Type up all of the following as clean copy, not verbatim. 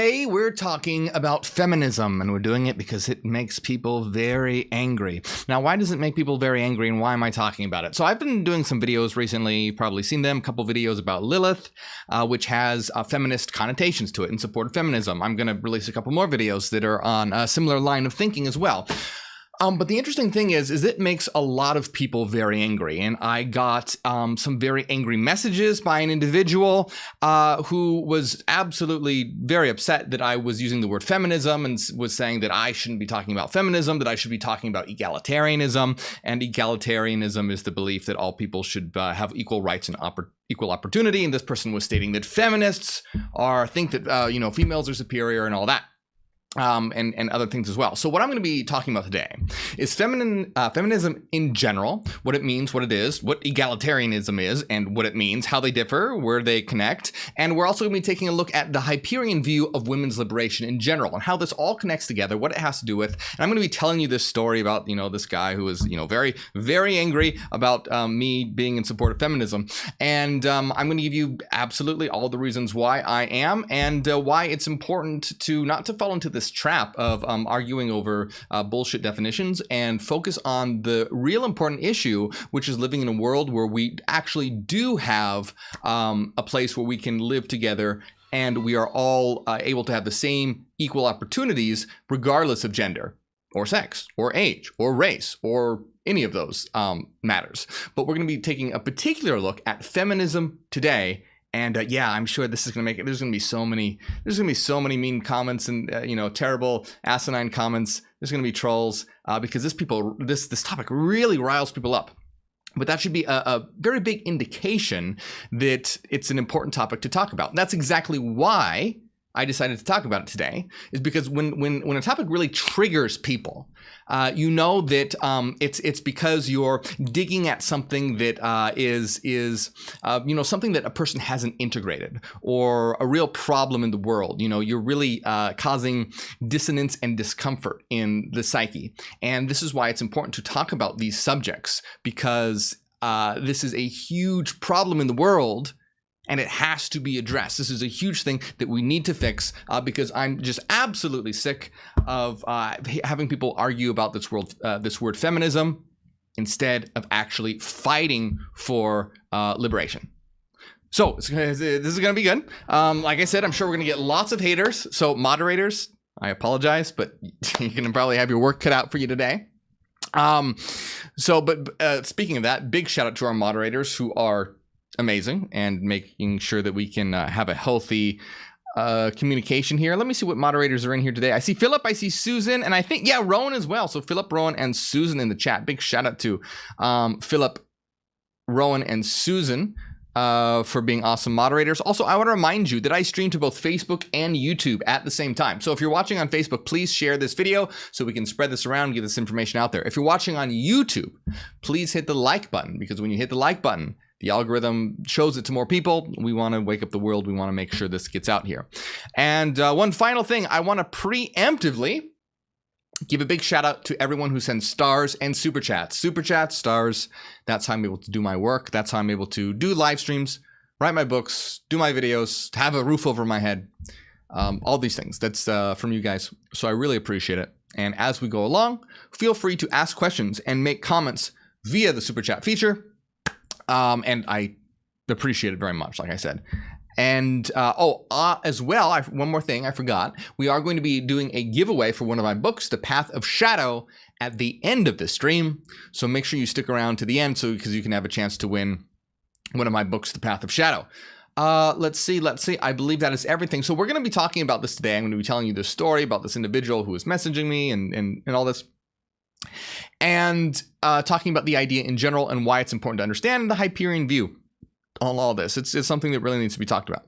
Today we're talking about feminism, and we're doing it because it makes people very angry. Now, why does it make people very angry, and why am I talking about it? So I've been doing some videos recently, you've probably seen them, a couple videos about Lilith, which has feminist connotations to it in support of feminism. I'm going to release a couple more videos that are on a similar line of thinking as well. But the interesting thing is it makes a lot of people very angry. And I got some very angry messages by an individual who was absolutely very upset that I was using the word feminism and was saying that I shouldn't be talking about feminism, that I should be talking about egalitarianism. And egalitarianism is the belief that all people should have equal rights and equal opportunity. And this person was stating that feminists think that, females are superior and all that. And other things as well. So what I'm going to be talking about today is feminism in general, what it means, what it is, what egalitarianism is, and what it means, how they differ, where they connect. And we're also going to be taking a look at the Hyperion view of women's liberation in general and how this all connects together, what it has to do with. And I'm going to be telling you this story about, this guy who was, very, very angry about me being in support of feminism. And I'm going to give you absolutely all the reasons why I am and why it's important to not to fall into this trap of arguing over bullshit definitions and focus on the real important issue, which is living in a world where we actually do have a place where we can live together and we are all able to have the same equal opportunities regardless of gender or sex or age or race or any of those matters. But we're going to be taking a particular look at feminism today. And yeah, I'm sure this is going to make it. There's going to be so many mean comments and terrible asinine comments. There's going to be trolls because this topic really riles people up. But that should be a very big indication that it's an important topic to talk about. And that's exactly why I decided to talk about it today, is because when a topic really triggers people, that it's because you're digging at something that is something that a person hasn't integrated or a real problem in the world. You're really causing dissonance and discomfort in the psyche. And this is why it's important to talk about these subjects, because this is a huge problem in the world. And it has to be addressed. This is a huge thing that we need to fix because I'm just absolutely sick of having people argue about this word feminism instead of actually fighting for liberation. So this is going to be good. Like I said, I'm sure we're going to get lots of haters. So moderators, I apologize, but you can probably have your work cut out for you today. Speaking of that, big shout out to our moderators who are amazing and making sure that we can have a healthy communication here. Let me see what moderators are in here today. I see Philip, I see Susan, and I think, Rowan as well. So Philip, Rowan, and Susan in the chat. Big shout out to Philip, Rowan, and Susan for being awesome moderators. Also, I want to remind you that I stream to both Facebook and YouTube at the same time. So if you're watching on Facebook, please share this video so we can spread this around and get this information out there. If you're watching on YouTube, please hit the like button, because when you hit the like button, the algorithm shows it to more people. We want to wake up the world. We want to make sure this gets out here. And one final thing, I want to preemptively give a big shout out to everyone who sends stars and super chats. Super chats, stars, that's how I'm able to do my work. That's how I'm able to do live streams, write my books, do my videos, have a roof over my head, all these things. That's from you guys. So I really appreciate it. And as we go along, feel free to ask questions and make comments via the super chat feature. And I appreciate it very much, like I said. And as well, one more thing I forgot. We are going to be doing a giveaway for one of my books, The Path of Shadow, at the end of this stream. So make sure you stick around to the end because you can have a chance to win one of my books, The Path of Shadow. Let's see. I believe that is everything. So we're going to be talking about this today. I'm going to be telling you this story about this individual who was messaging me and all this. And talking about the idea in general and why it's important to understand the Hyperion view on all this. It's something that really needs to be talked about.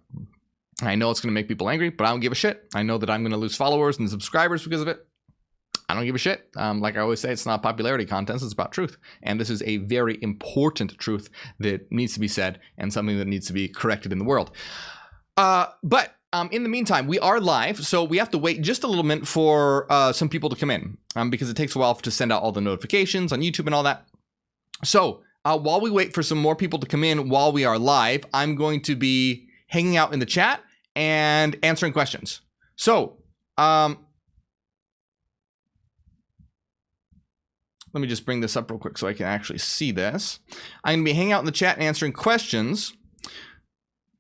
I know it's going to make people angry, but I don't give a shit. I know that I'm going to lose followers and subscribers because of it. I don't give a shit. Like I always say, it's not popularity contest, it's about truth. And this is a very important truth that needs to be said and something that needs to be corrected in the world. But in the meantime, we are live, so we have to wait just a little minute for some people to come in because it takes a while to send out all the notifications on YouTube and all that. So while we wait for some more people to come in while we are live, I'm going to be hanging out in the chat and answering questions. So, let me just bring this up real quick so I can actually see this. I'm going to be hanging out in the chat and answering questions.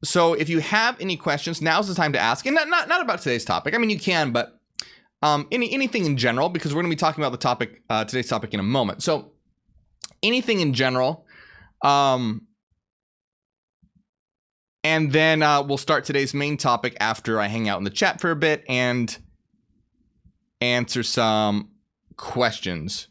So if you have any questions, now's the time to ask. And not about today's topic. I mean, you can, but anything in general, because we're going to be talking about the topic, today's topic in a moment. So anything in general. And then we'll start today's main topic after I hang out in the chat for a bit and answer some questions.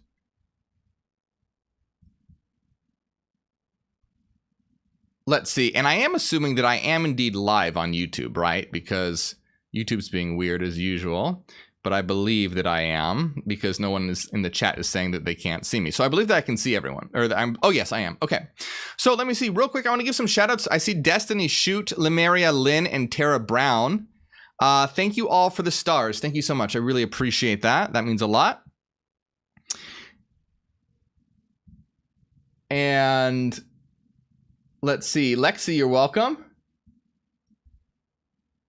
Let's see. And I am assuming that I am indeed live on YouTube, right? Because YouTube's being weird as usual. But I believe that I am, because no one is in the chat is saying that they can't see me. So I believe that I can see everyone. Or that I'm. Oh, yes, I am. Okay. So let me see real quick. I want to give some shout outs. I see Destiny, Shoot, Lemeria, Lynn, and Tara Brown. Thank you all for the stars. Thank you so much. I really appreciate that. That means a lot. And let's see. Lexi, you're welcome.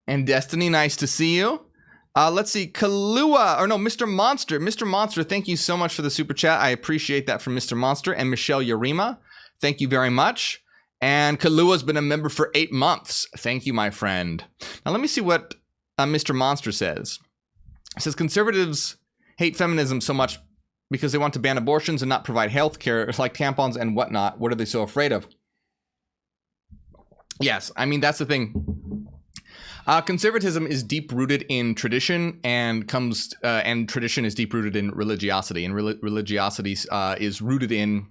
And Destiny, nice to see you. Let's see, Kalua, or no, Mr. Monster. Mr. Monster, thank you so much for the super chat. I appreciate that from Mr. Monster. And Michelle Yarima, thank you very much. And Kalua's been a member for 8 months. Thank you, my friend. Now, let me see what Mr. Monster says. It says, conservatives hate feminism so much because they want to ban abortions and not provide health care, like tampons and whatnot. What are they so afraid of? Yes, I mean, that's the thing. Conservatism is deep-rooted in tradition and tradition is deep-rooted in religiosity, and religiosity is rooted in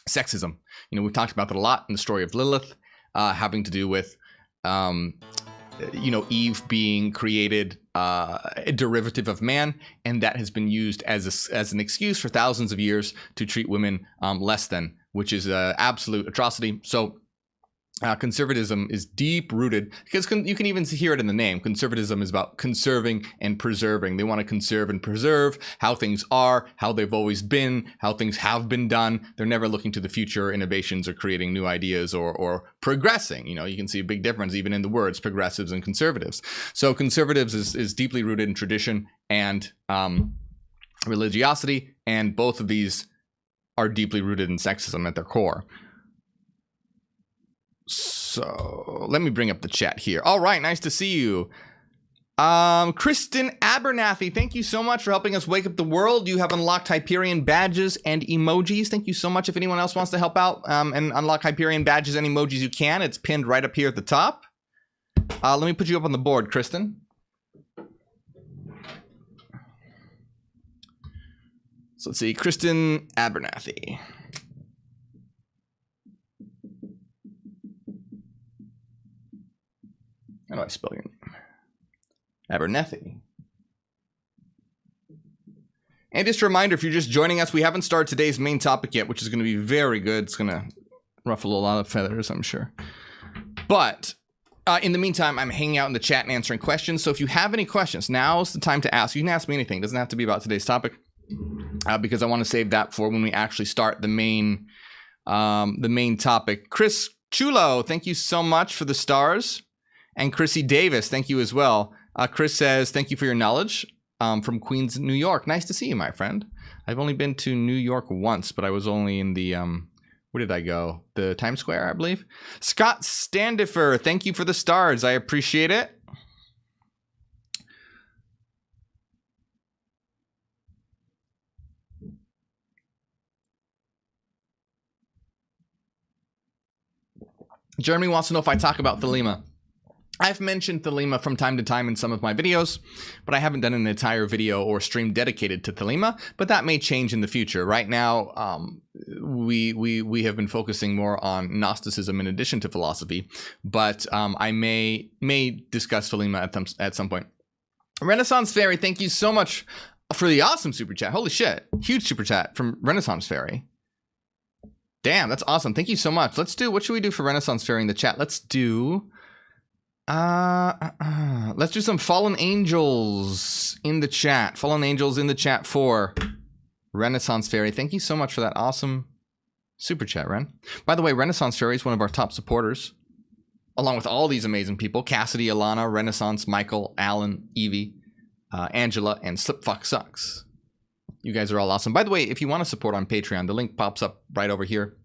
sexism. You know, we've talked about that a lot in the story of Lilith, having to do with, you know, Eve being created a derivative of man, and that has been used as an excuse for thousands of years to treat women less than, which is an absolute atrocity. So conservatism is deep-rooted, because you can even hear it in the name. Conservatism is about conserving and preserving. They want to conserve and preserve how things are, how they've always been, how things have been done. They're never looking to the future, innovations, or creating new ideas, or progressing. You know, you can see a big difference even in the words progressives and conservatives. So conservatives is deeply rooted in tradition and religiosity, and both of these are deeply rooted in sexism at their core. So let me bring up the chat here. All right, nice to see you. Kristen Abernathy, thank you so much for helping us wake up the world. You have unlocked Hyperion badges and emojis. Thank you so much. If anyone else wants to help out and unlock Hyperion badges and emojis, you can. It's pinned right up here at the top. Let me put you up on the board, Kristen. So let's see, Kristen Abernathy. How do I spell your name? Abernathy. And just a reminder, if you're just joining us, we haven't started today's main topic yet, which is going to be very good. It's going to ruffle a lot of feathers, I'm sure. But in the meantime, I'm hanging out in the chat and answering questions. So if you have any questions, now's the time to ask. You can ask me anything. It doesn't have to be about today's topic, because I want to save that for when we actually start the main topic. Chris Chulo, thank you so much for the stars. And Chrissy Davis, thank you as well. Chris says, thank you for your knowledge from Queens, New York. Nice to see you, my friend. I've only been to New York once, but I was only in the, where did I go? The Times Square, I believe. Scott Standifer, thank you for the stars. I appreciate it. Jeremy wants to know if I talk about Thelema. I've mentioned Thelema from time to time in some of my videos, but I haven't done an entire video or stream dedicated to Thelema, but that may change in the future. Right now, we have been focusing more on Gnosticism in addition to philosophy, but I may discuss Thelema at some point. Renaissance Fairy, thank you so much for the awesome super chat. Holy shit, huge super chat from Renaissance Fairy. Damn, that's awesome. Thank you so much. Let's do, what should we do for Renaissance Fairy in the chat? Let's do... let's do some fallen angels in the chat. Fallen angels in the chat for Renaissance Fairy. Thank you so much for that awesome super chat, Ren. By the way, Renaissance Fairy is one of our top supporters, along with all these amazing people: Cassidy, Alana, Renaissance, Michael, Alan, Evie. Angela, and Slipfox Sucks. You guys are all awesome. By the way, if you want to support on Patreon, the link pops up right over here.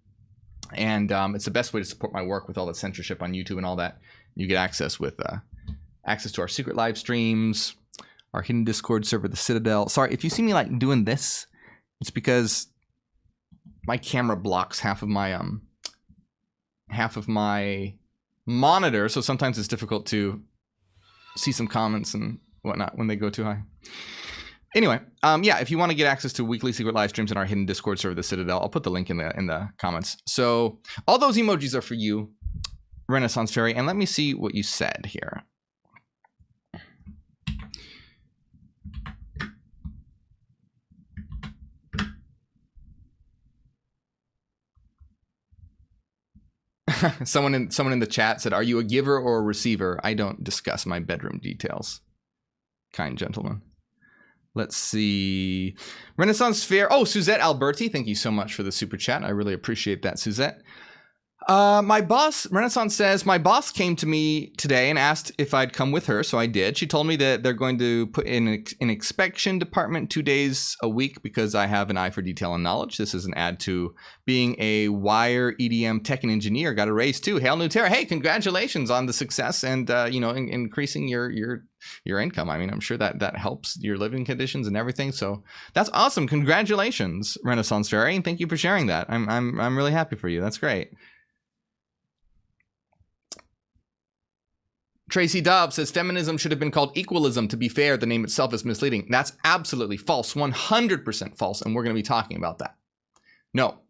And it's the best way to support my work with all the censorship on YouTube and all that. You get access with access to our secret live streams, our hidden Discord server, the Citadel. Sorry, if you see me like doing this, it's because my camera blocks half of my monitor, so sometimes it's difficult to see some comments and whatnot when they go too high. Anyway, yeah, if you want to get access to weekly secret live streams in our hidden Discord server, the Citadel, I'll put the link in the comments. So all those emojis are for you, Renaissance Fairy, and let me see what you said here. Someone in the chat said, "Are you a giver or a receiver? I don't discuss my bedroom details." Kind gentleman. Let's see. Renaissance Fair. Oh, Suzette Alberti, thank you so much for the super chat. I really appreciate that, Suzette. My boss, Renaissance says, my boss came to me today and asked if I'd come with her, so I did. She told me that they're going to put in an inspection department 2 days a week because I have an eye for detail and knowledge. This is an add to being a wire EDM tech and engineer. Got a raise too. Hail Nutera. Hey, congratulations on the success and increasing your income. I mean, I'm sure that helps your living conditions and everything. So that's awesome. Congratulations, Renaissance Fairy, and thank you for sharing that. I'm really happy for you. That's great. Tracy Dobbs says feminism should have been called equalism. To be fair, the name itself is misleading. That's absolutely false, 100% false, and we're going to be talking about that. No,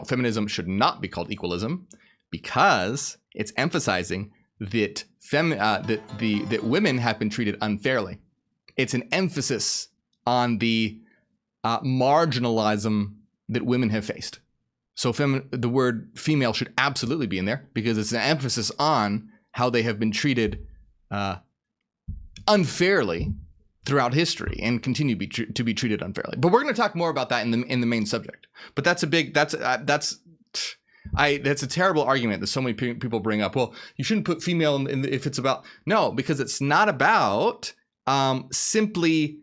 feminism should not be called equalism because it's emphasizing that that women have been treated unfairly. It's an emphasis on the marginalism that women have faced. So the word female should absolutely be in there because it's an emphasis on how they have been treated unfairly throughout history and continue to be treated unfairly. But we're going to talk more about that in the main subject. But that's a terrible argument that so many people bring up. Well, you shouldn't put female in if it's about no, because it's not about simply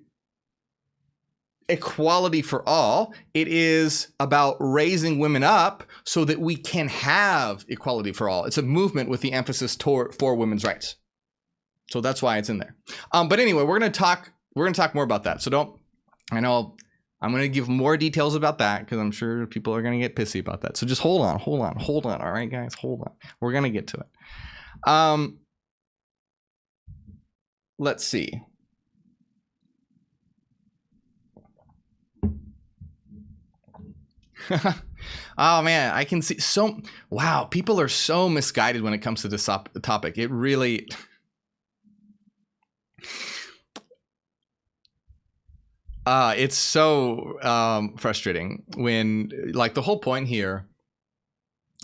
equality for all. It is about raising women up so that we can have equality for all. It's a movement with the emphasis for women's rights. So that's why it's in there. But anyway, we're going to talk more about that. So I know I'm going to give more details about that because I'm sure people are going to get pissy about that. So just hold on. All right, guys, hold on. We're going to get to it. Let's see. Oh man, I can see wow, people are so misguided when it comes to this topic. It really it's so frustrating when like the whole point here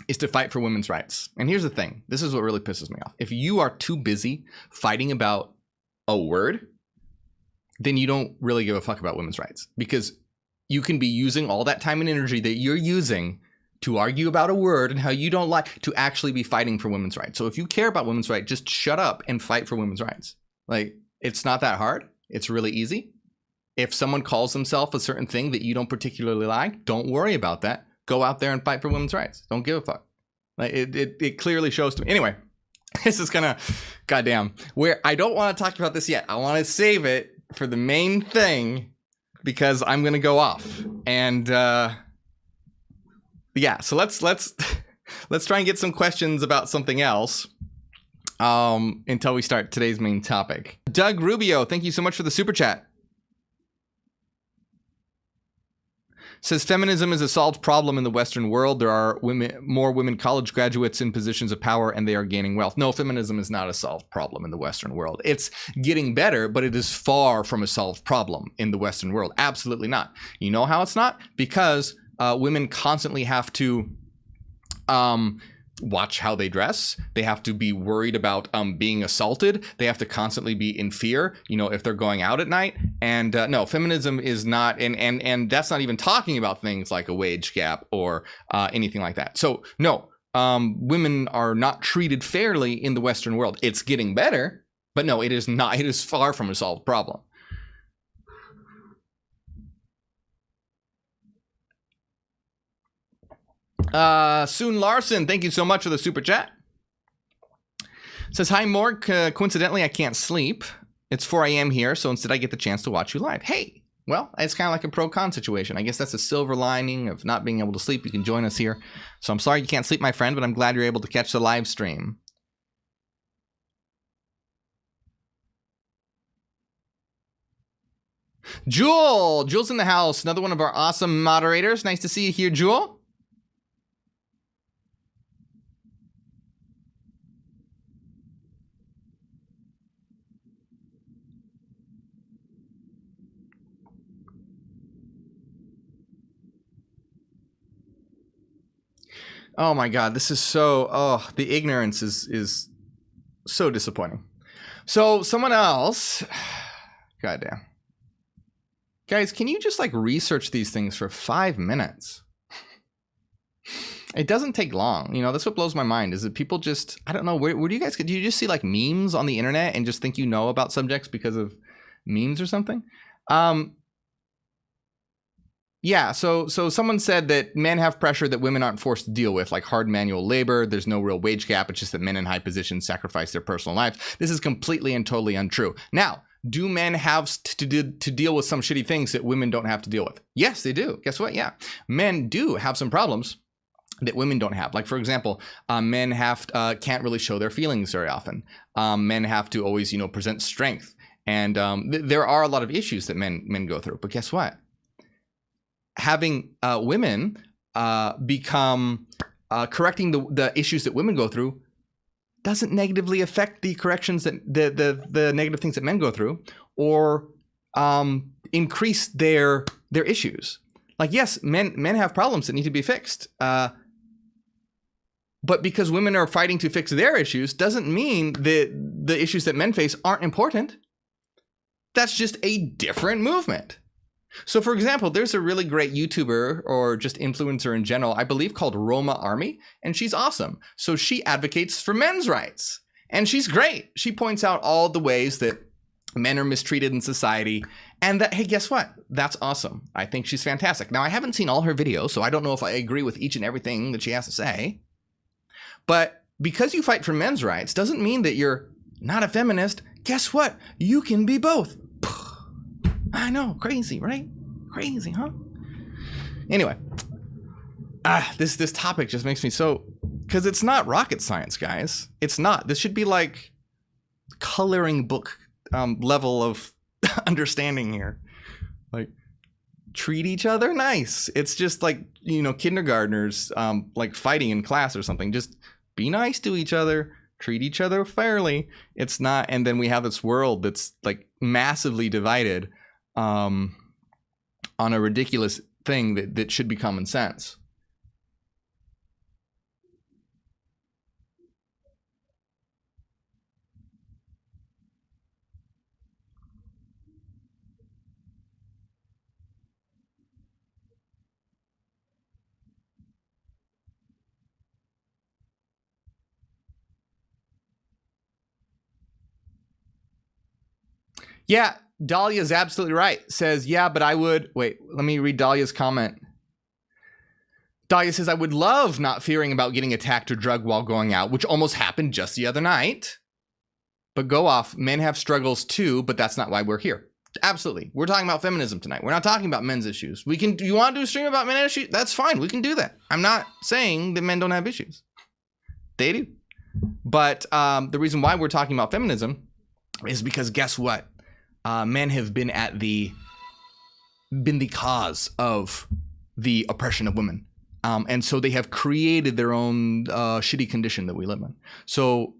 is to fight for women's rights. And here's the thing, this is what really pisses me off. If you are too busy fighting about a word, then you don't really give a fuck about women's rights, because you can be using all that time and energy that you're using to argue about a word and how you don't like to actually be fighting for women's rights. So if you care about women's rights, just shut up and fight for women's rights. Like, it's not that hard. It's really easy. If someone calls themselves a certain thing that you don't particularly like, don't worry about that. Go out there and fight for women's rights. Don't give a fuck. Like, it clearly shows to me. Anyway, this is gonna, goddamn, where I don't want to talk about this yet. I want to save it for the main thing, because I'm gonna go off, and yeah. So let's try and get some questions about something else until we start today's main topic. Doug Rubio, thank you so much for the super chat. Says feminism is a solved problem in the Western world. There are more women college graduates in positions of power, and they are gaining wealth. No, feminism is not a solved problem in the Western world. It's getting better, but it is far from a solved problem in the Western world. Absolutely not. You know how it's not? Because women constantly have to watch how they dress. They have to be worried about being assaulted. They have to constantly be in fear, if they're going out at night. And no, feminism is not, and that's not even talking about things like a wage gap or anything like that. So no, women are not treated fairly in the Western world. It's getting better, But no, it is not. It is far from a solved problem. Soon Larson, thank you so much for the super chat. Says, hi, Morgue. Coincidentally, I can't sleep. It's 4 a.m. here, so instead I get the chance to watch you live. Hey, well, it's kind of like a pro-con situation. I guess that's a silver lining of not being able to sleep. You can join us here. So I'm sorry you can't sleep, my friend, but I'm glad you're able to catch the live stream. Jewel! Jewel's in the house. Another one of our awesome moderators. Nice to see you here, Jewel. Oh my God, this is so, the ignorance is so disappointing. So someone else, goddamn. Guys, can you just like research these things for 5 minutes? It doesn't take long. You know, that's what blows my mind is that people just, I don't know, where do you guys, do you just see like memes on the internet and just think you know about subjects because of memes or something? Yeah, so someone said that men have pressure that women aren't forced to deal with, like hard manual labor. There's no real wage gap. It's just that men in high positions sacrifice their personal lives. This is completely and totally untrue. Now, do men have to deal with some shitty things that women don't have to deal with? Yes, they do. Guess what? Yeah. Men do have some problems that women don't have. Like, for example, men can't really show their feelings very often. Men have to always, you know, present strength. And there are a lot of issues that men go through. But guess what? Having women become correcting the issues that women go through doesn't negatively affect the corrections that the negative things that men go through, or increase their issues. Like, yes, men have problems that need to be fixed, but because women are fighting to fix their issues doesn't mean that the issues that men face aren't important. That's just a different movement. So, for example, there's a really great YouTuber or just influencer in general, I believe, called Roma Army, and she's awesome. So she advocates for men's rights, and she's great. She points out all the ways that men are mistreated in society, and that, hey, guess what? That's awesome. I think she's fantastic. Now, I haven't seen all her videos, so I don't know if I agree with each and everything that she has to say. But because you fight for men's rights doesn't mean that you're not a feminist. Guess what? You can be both. I know, crazy, right? Crazy, huh? Anyway, this topic just makes me so, because it's not rocket science, guys. It's not. This should be like coloring book level of understanding here. Like, treat each other nice. It's just like, you know, kindergartners like fighting in class or something. Just be nice to each other. Treat each other fairly. It's not, and then we have this world that's like massively divided on a ridiculous thing that should be common sense. Yeah, Dahlia's absolutely right. Says, yeah, but I would... Wait, let me read Dahlia's comment. Dahlia says, I would love not fearing about getting attacked or drugged while going out, which almost happened just the other night. But go off. Men have struggles too, but that's not why we're here. Absolutely. We're talking about feminism tonight. We're not talking about men's issues. You want to do a stream about men's issues? That's fine. We can do that. I'm not saying that men don't have issues. They do. But the reason why we're talking about feminism is because guess what? Men have been the cause of the oppression of women. And so they have created their own shitty condition that we live in. So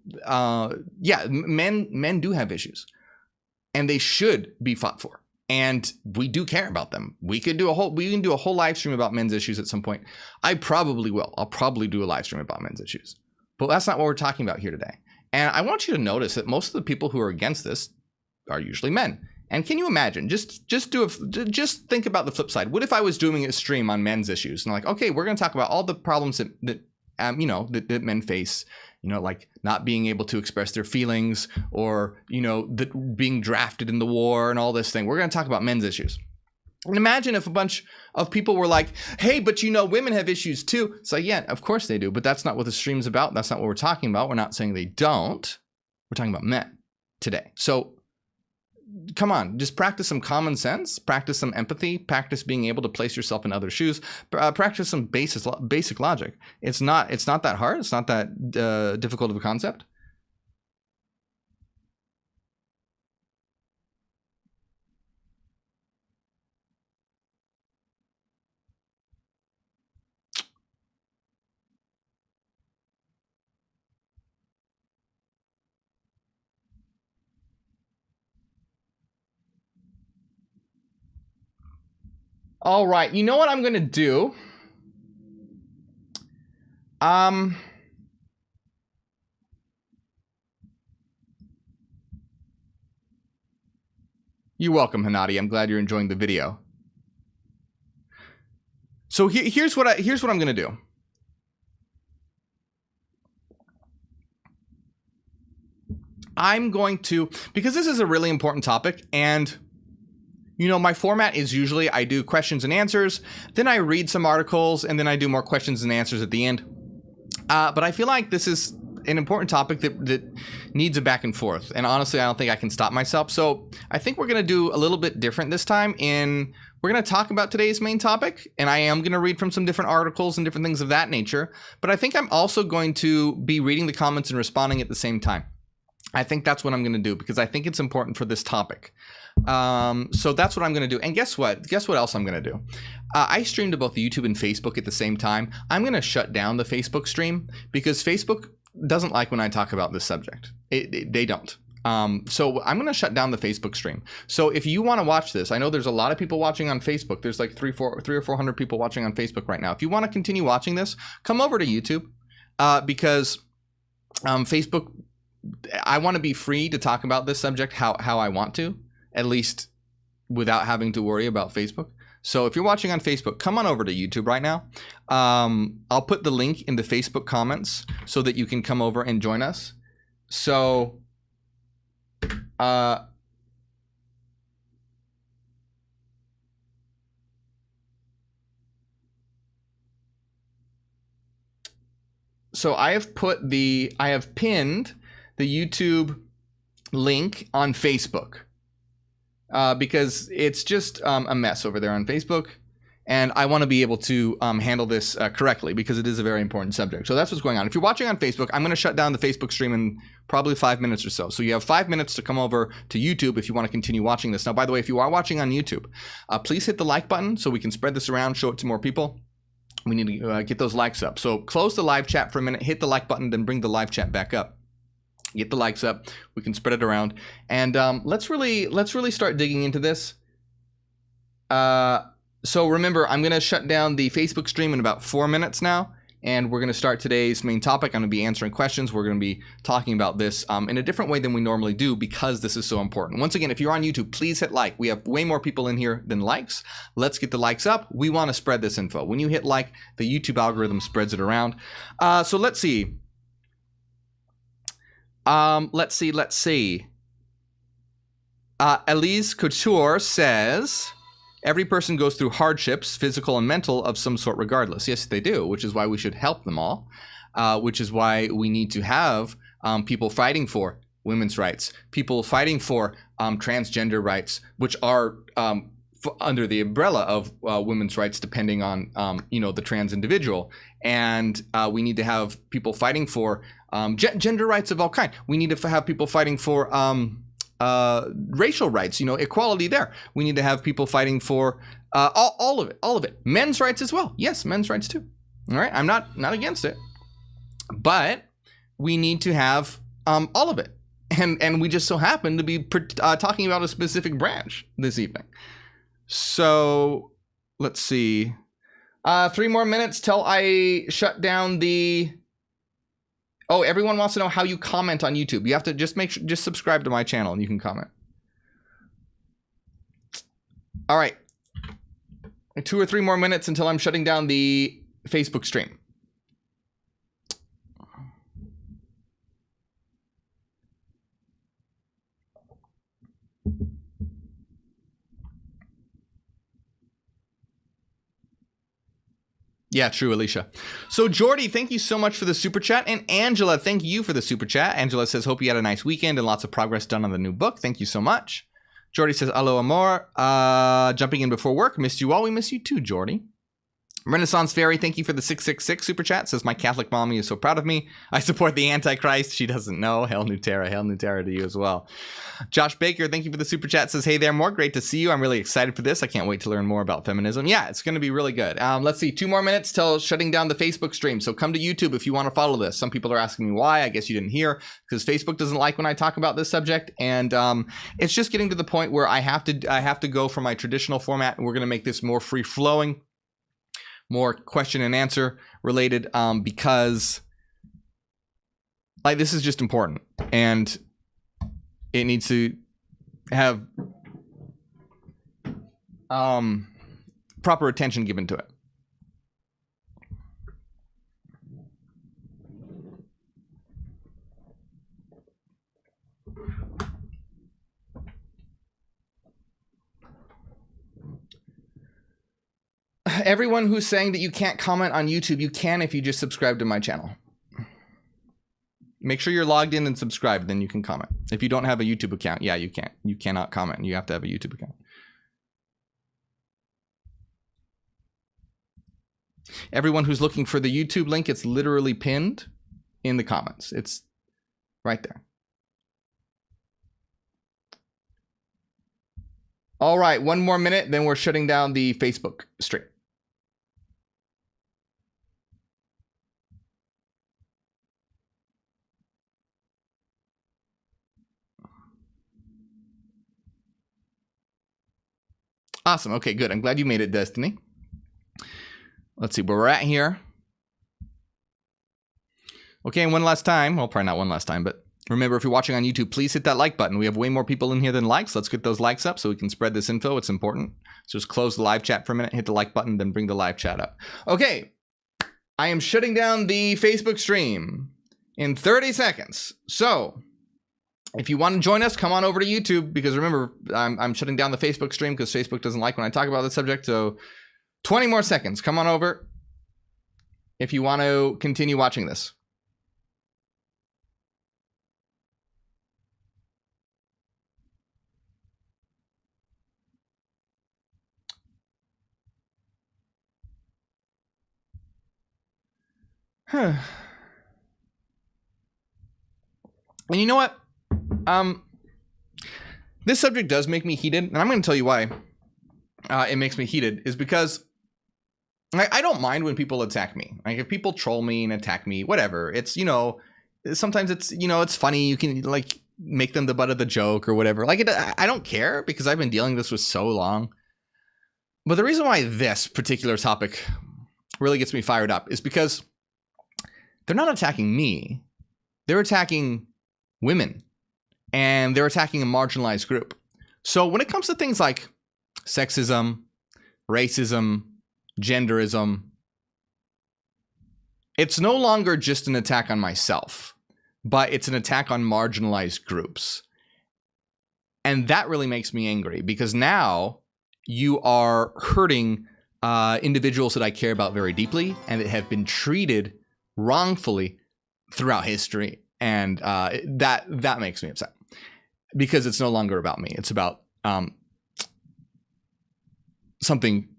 yeah, men do have issues, and they should be fought for. And we do care about them. We can do a whole live stream about men's issues at some point. I probably will. I'll probably do a live stream about men's issues. But that's not what we're talking about here today. And I want you to notice that most of the people who are against this are usually men. And can you imagine, just think about the flip side. What if I was doing a stream on men's issues and like, okay, we're going to talk about all the problems that men face you know, like not being able to express their feelings, or, you know, being drafted in the war and all this thing. We're going to talk about men's issues. And imagine if a bunch of people were like, hey, but you know, women have issues too. It's like, yeah, of course they do, but that's not what the stream's about. That's not what we're talking about. We're not saying they don't. We're talking about men today. So come on, just practice some common sense, practice some empathy, practice being able to place yourself in other shoes, practice some basic logic. It's not that hard. It's not that difficult of a concept. All right, you know what I'm gonna do? You're welcome, Hanadi. I'm glad you're enjoying the video. So here's what I'm gonna do. I'm going to, because this is a really important topic, and you know, my format is usually I do questions and answers, then I read some articles, and then I do more questions and answers at the end. But I feel like this is an important topic that needs a back and forth. And honestly, I don't think I can stop myself. So I think we're going to do a little bit different this time. We're going to talk about today's main topic, and I am going to read from some different articles and different things of that nature. But I think I'm also going to be reading the comments and responding at the same time. I think that's what I'm going to do, because I think it's important for this topic. So that's what I'm going to do. And guess what? Guess what else I'm going to do? I stream to both YouTube and Facebook at the same time. I'm going to shut down the Facebook stream because Facebook doesn't like when I talk about this subject. They don't. So I'm going to shut down the Facebook stream. So if you want to watch this, I know there's a lot of people watching on Facebook. There's like 300 or 400 people watching on Facebook right now. If you want to continue watching this, come over to YouTube, because Facebook, I want to be free to talk about this subject how I want to, at least without having to worry about Facebook. So if you're watching on Facebook, come on over to YouTube right now. I'll put the link in the Facebook comments so that you can come over and join us. So I have pinned the YouTube link on Facebook, because it's just a mess over there on Facebook, and I want to be able to handle this correctly, because it is a very important subject. So that's what's going on. If you're watching on Facebook, I'm going to shut down the Facebook stream in probably 5 minutes or so. So you have 5 minutes to come over to YouTube if you want to continue watching this. Now, by the way, if you are watching on YouTube, please hit the like button so we can spread this around, show it to more people. We need to get those likes up. So close the live chat for a minute, hit the like button, then bring the live chat back up. Get the likes up. We can spread it around, and let's really start digging into this. So remember, I'm going to shut down the Facebook stream in about 4 minutes now, and we're going to start today's main topic. I'm going to be answering questions. We're going to be talking about this in a different way than we normally do, because this is so important. Once again, if you're on YouTube, please hit like. We have way more people in here than likes. Let's get the likes up. We want to spread this info. When you hit like, the YouTube algorithm spreads it around. So let's see. Let's see. Elise Couture says, every person goes through hardships, physical and mental, of some sort regardless. Yes, they do, which is why we should help them all, which is why we need to have people fighting for women's rights, people fighting for transgender rights, which are under the umbrella of women's rights, depending on the trans individual. And we need to have people fighting for gender rights of all kinds. We need to have people fighting for racial rights, equality there. We need to have people fighting for all of it. Men's rights as well. Yes, men's rights too. All right, I'm not against it, but we need to have all of it. And we just so happen to be talking about a specific branch this evening. So let's see. 3 more minutes till I shut down the... Oh, everyone wants to know how you comment on YouTube. You have to just subscribe to my channel and you can comment. All right. 2 or 3 more minutes until I'm shutting down the Facebook stream. Yeah, true, Alicia. So Jordy, thank you so much for the super chat. And Angela, thank you for the super chat. Angela says, hope you had a nice weekend and lots of progress done on the new book. Thank you so much. Jordy says, hello, amor. Jumping in before work. Missed you all. We miss you too, Jordy. Renaissance Fairy, thank you for the 666 super chat. Says, my Catholic mommy is so proud of me. I support the Antichrist. She doesn't know. Hail Nutera. Hail Nutera to you as well. Josh Baker, thank you for the super chat. Says, hey there, Morgue. Great to see you. I'm really excited for this. I can't wait to learn more about feminism. Yeah, it's going to be really good. Let's see. 2 more minutes till shutting down the Facebook stream. So come to YouTube if you want to follow this. Some people are asking me why. I guess you didn't hear because Facebook doesn't like when I talk about this subject. And it's just getting to the point where I have to go from my traditional format, and we're going to make this more free-flowing, more question and answer related, because like this is just important and it needs to have proper attention given to it. Everyone who's saying that you can't comment on YouTube, you can if you just subscribe to my channel. Make sure you're logged in and subscribed, then you can comment. If you don't have a YouTube account, yeah, you can't. You cannot comment. You have to have a YouTube account. Everyone who's looking for the YouTube link, it's literally pinned in the comments. It's right there. All right, 1 more minute, then we're shutting down the Facebook stream. Awesome. Okay, good. I'm glad you made it, Destiny. Let's see where we're at here. Okay, and one last time. Well, probably not one last time, but remember, if you're watching on YouTube, please hit that like button. We have way more people in here than likes. Let's get those likes up so we can spread this info. It's important. So just close the live chat for a minute, hit the like button, then bring the live chat up. Okay, I am shutting down the Facebook stream in 30 seconds. So if you want to join us, come on over to YouTube, because remember, I'm shutting down the Facebook stream because Facebook doesn't like when I talk about this subject. So 20 more seconds. Come on over if you want to continue watching this. And you know what? This subject does make me heated, and I'm going to tell you why it makes me heated, is because I don't mind when people attack me. Like, if people troll me and attack me, whatever. It's, you know, sometimes it's, you know, it's funny. You can, like, make them the butt of the joke or whatever. Like, I don't care, because I've been dealing with this for so long. But the reason why this particular topic really gets me fired up is because they're not attacking me. They're attacking women, and they're attacking a marginalized group. So when it comes to things like sexism, racism, genderism, it's no longer just an attack on myself, but it's an attack on marginalized groups. And that really makes me angry, because now you are hurting individuals that I care about very deeply and that have been treated wrongfully throughout history. And that makes me upset, because it's no longer about me. It's about something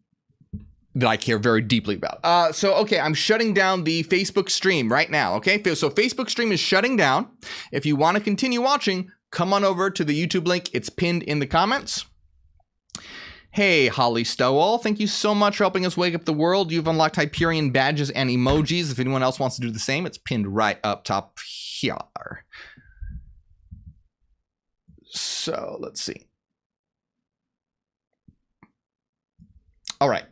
that I care very deeply about. So, okay, I'm shutting down the Facebook stream right now, okay? So Facebook stream is shutting down. If you want to continue watching, come on over to the YouTube link. It's pinned in the comments. Hey, Holly Stowell, thank you so much for helping us wake up the world. You've unlocked Hyperion badges and emojis. If anyone else wants to do the same, it's pinned right up top here. So let's see. All right.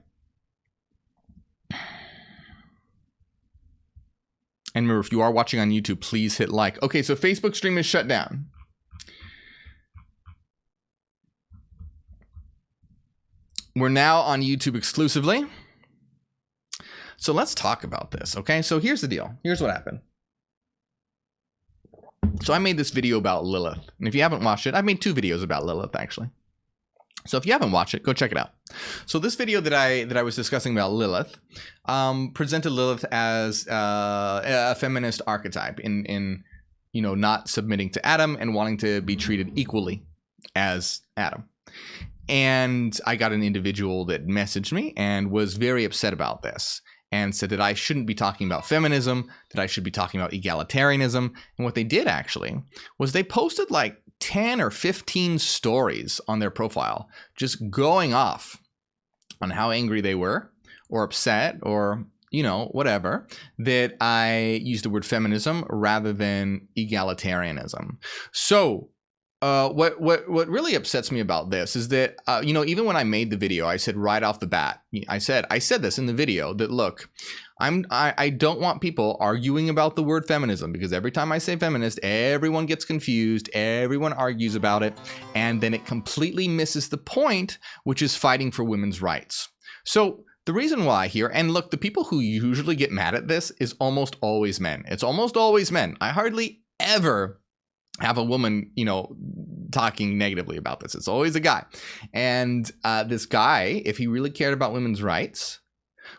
And remember, if you are watching on YouTube, please hit like. Okay, so Facebook stream is shut down. We're now on YouTube exclusively. So let's talk about this, okay? So here's the deal. Here's what happened. So I made this video about Lilith. And if you haven't watched it, I've made 2 videos about Lilith, actually. So if you haven't watched it, go check it out. So this video that I was discussing about Lilith presented Lilith as a feminist archetype in not submitting to Adam and wanting to be treated equally as Adam. And I got an individual that messaged me and was very upset about this and said that I shouldn't be talking about feminism, that I should be talking about egalitarianism. And what they did actually was they posted like 10 or 15 stories on their profile, just going off on how angry they were or upset or, whatever, that I used the word feminism rather than egalitarianism. So what really upsets me about this is that, even when I made the video, I said right off the bat, I said this in the video that, look, I don't want people arguing about the word feminism, because every time I say feminist, everyone gets confused, everyone argues about it, and then it completely misses the point, which is fighting for women's rights. So the reason why here, and look, the people who usually get mad at this is almost always men. It's almost always men. I hardly ever have a woman, talking negatively about this. It's always a guy. And this guy, if he really cared about women's rights,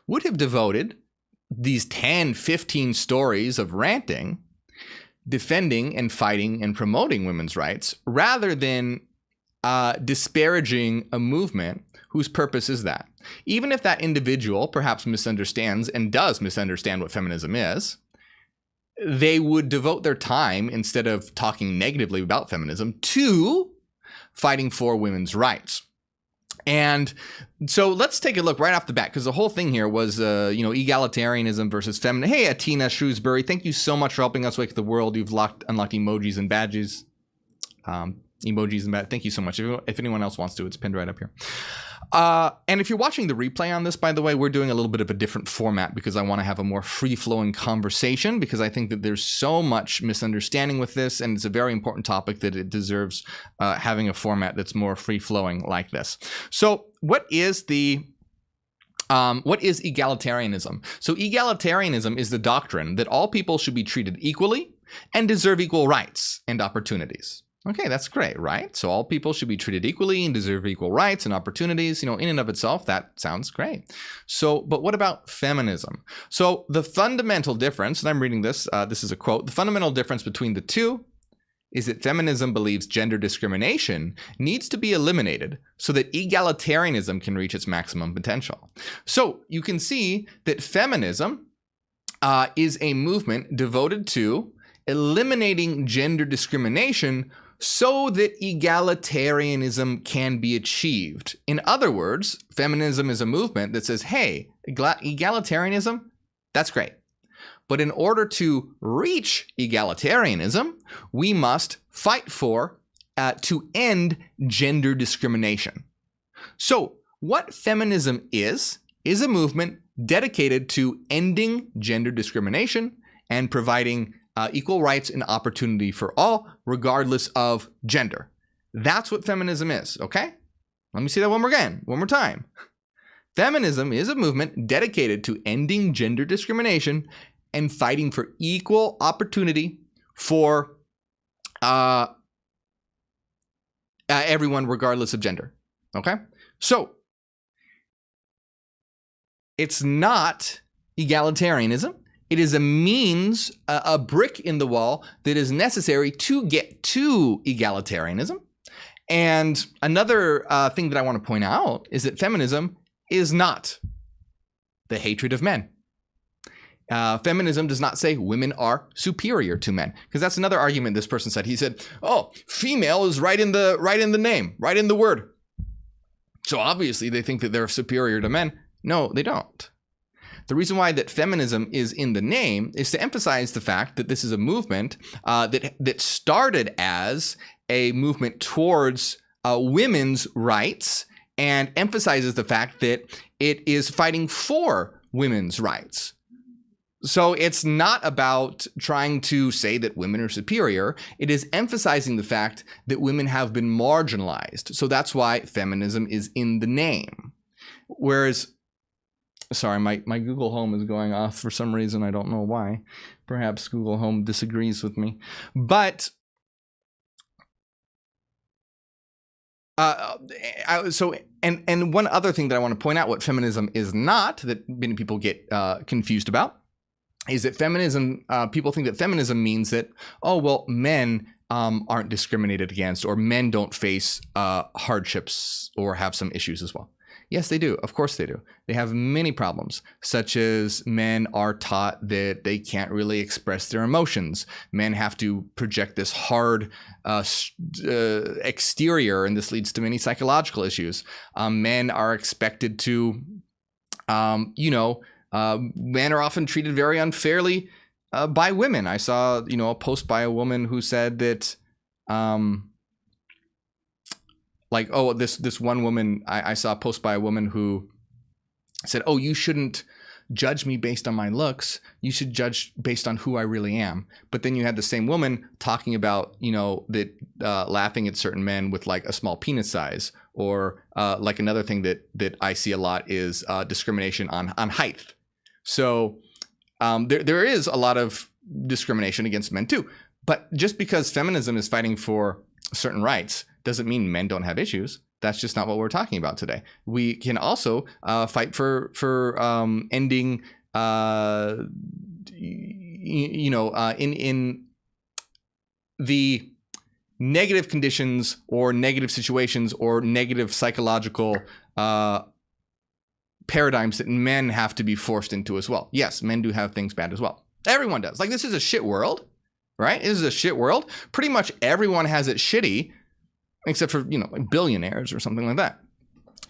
would have devoted these 10, 15 stories of ranting, defending and fighting and promoting women's rights, rather than disparaging a movement whose purpose is that. Even if that individual perhaps misunderstands and does misunderstand what feminism is, they would devote their time, instead of talking negatively about feminism, to fighting for women's rights. And so let's take a look right off the bat, because the whole thing here was, egalitarianism versus feminism. Hey, Atina Shrewsbury, thank you so much for helping us wake the world. You've unlocked emojis and badges. Thank you so much. If anyone else wants to, it's pinned right up here. And if you're watching the replay on this, by the way, we're doing a little bit of a different format because I want to have a more free-flowing conversation, because I think that there's so much misunderstanding with this, and it's a very important topic that it deserves having a format that's more free-flowing like this. So what is egalitarianism? So egalitarianism is the doctrine that all people should be treated equally and deserve equal rights and opportunities. Okay, that's great, right? So all people should be treated equally and deserve equal rights and opportunities. In and of itself, that sounds great. So, but what about feminism? So the fundamental difference, and I'm reading this, this is a quote, the fundamental difference between the two is that feminism believes gender discrimination needs to be eliminated so that egalitarianism can reach its maximum potential. So you can see that feminism is a movement devoted to eliminating gender discrimination so that egalitarianism can be achieved. In other words, feminism is a movement that says, hey, egalitarianism, that's great. But in order to reach egalitarianism, we must fight for, to end gender discrimination. So what feminism is a movement dedicated to ending gender discrimination and providing equal rights and opportunity for all, regardless of gender. That's what feminism is, okay? Let me say that one more time. Feminism is a movement dedicated to ending gender discrimination and fighting for equal opportunity for everyone, regardless of gender, okay? So, it's not egalitarianism. It is a means, a brick in the wall that is necessary to get to egalitarianism. And another thing that I want to point out is that feminism is not the hatred of men. Feminism does not say women are superior to men, because that's another argument this person said. He said, oh, female is right in the name, right in the word. So obviously they think that they're superior to men. No, they don't. The reason why that feminism is in the name is to emphasize the fact that this is a movement that started as a movement towards women's rights, and emphasizes the fact that it is fighting for women's rights. So it's not about trying to say that women are superior. It is emphasizing the fact that women have been marginalized. So that's why feminism is in the name. Whereas, sorry, my Google Home is going off for some reason. I don't know why. Perhaps Google Home disagrees with me. But And one other thing that I want to point out, what feminism is not, that many people get confused about, is that feminism, people think that feminism means that, oh, well, men aren't discriminated against, or men don't face hardships or have some issues as well. Yes, they do. Of course they do. They have many problems, such as men are taught that they can't really express their emotions. Men have to project this hard exterior, and this leads to many psychological issues. Men are expected to, men are often treated very unfairly by women. I saw, a post by a woman who said that, this one woman, I saw a post by a woman who said, oh, you shouldn't judge me based on my looks. You should judge based on who I really am. But then you had the same woman talking about, that laughing at certain men with like a small penis size, or like another thing that I see a lot is discrimination on height. So there is a lot of discrimination against men too. But just because feminism is fighting for certain rights doesn't mean men don't have issues. That's just not what we're talking about today. We can also fight for ending, in the negative conditions or negative situations or negative psychological paradigms that men have to be forced into as well. Yes, men do have things bad as well. Everyone does. Like, this is a shit world, right? This is a shit world. Pretty much everyone has it shitty, except for, like billionaires or something like that.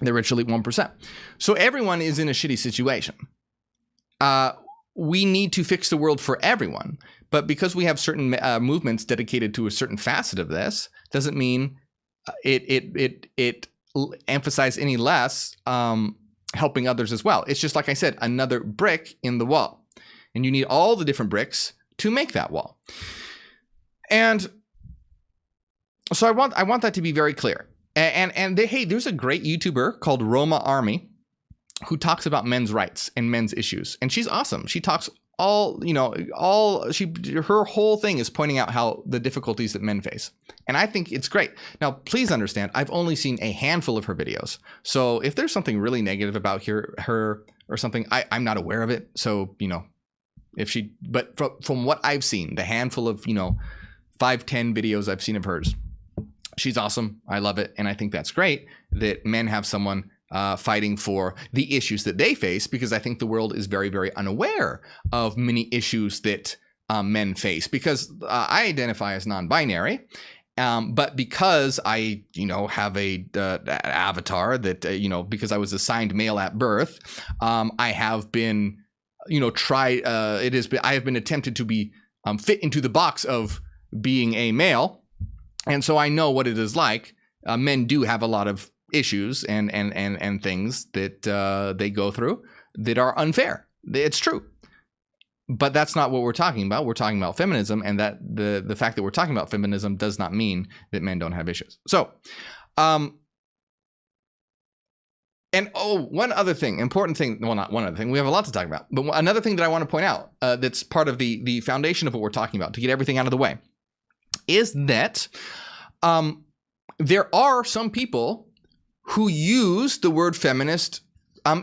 The rich elite 1%. So everyone is in a shitty situation. We need to fix the world for everyone. But because we have certain movements dedicated to a certain facet of this, doesn't mean it emphasize any less helping others as well. It's just, like I said, another brick in the wall. And you need all the different bricks to make that wall. And so I want that to be very clear. And hey, there's a great YouTuber called Roma Army who talks about men's rights and men's issues. And she's awesome. She talks her whole thing is pointing out how the difficulties that men face. And I think it's great. Now, please understand, I've only seen a handful of her videos. So if there's something really negative about her or something, I'm not aware of it. So, but from what I've seen, the handful of, 5-10 videos I've seen of hers, she's awesome. I love it. And I think that's great that men have someone fighting for the issues that they face, because I think the world is very, very unaware of many issues that men face, because I identify as non-binary. But because I, have a avatar that, because I was assigned male at birth, I have been, I have been attempted to be fit into the box of being a male. And so I know what it is like. Men do have a lot of issues and things that they go through that are unfair. It's true. But that's not what we're talking about. We're talking about feminism, and that the fact that we're talking about feminism does not mean that men don't have issues. So, one other thing, important thing, well, not one other thing, we have a lot to talk about, but another thing that I want to point out that's part of the foundation of what we're talking about, to get everything out of the way, is that there are some people who use the word feminist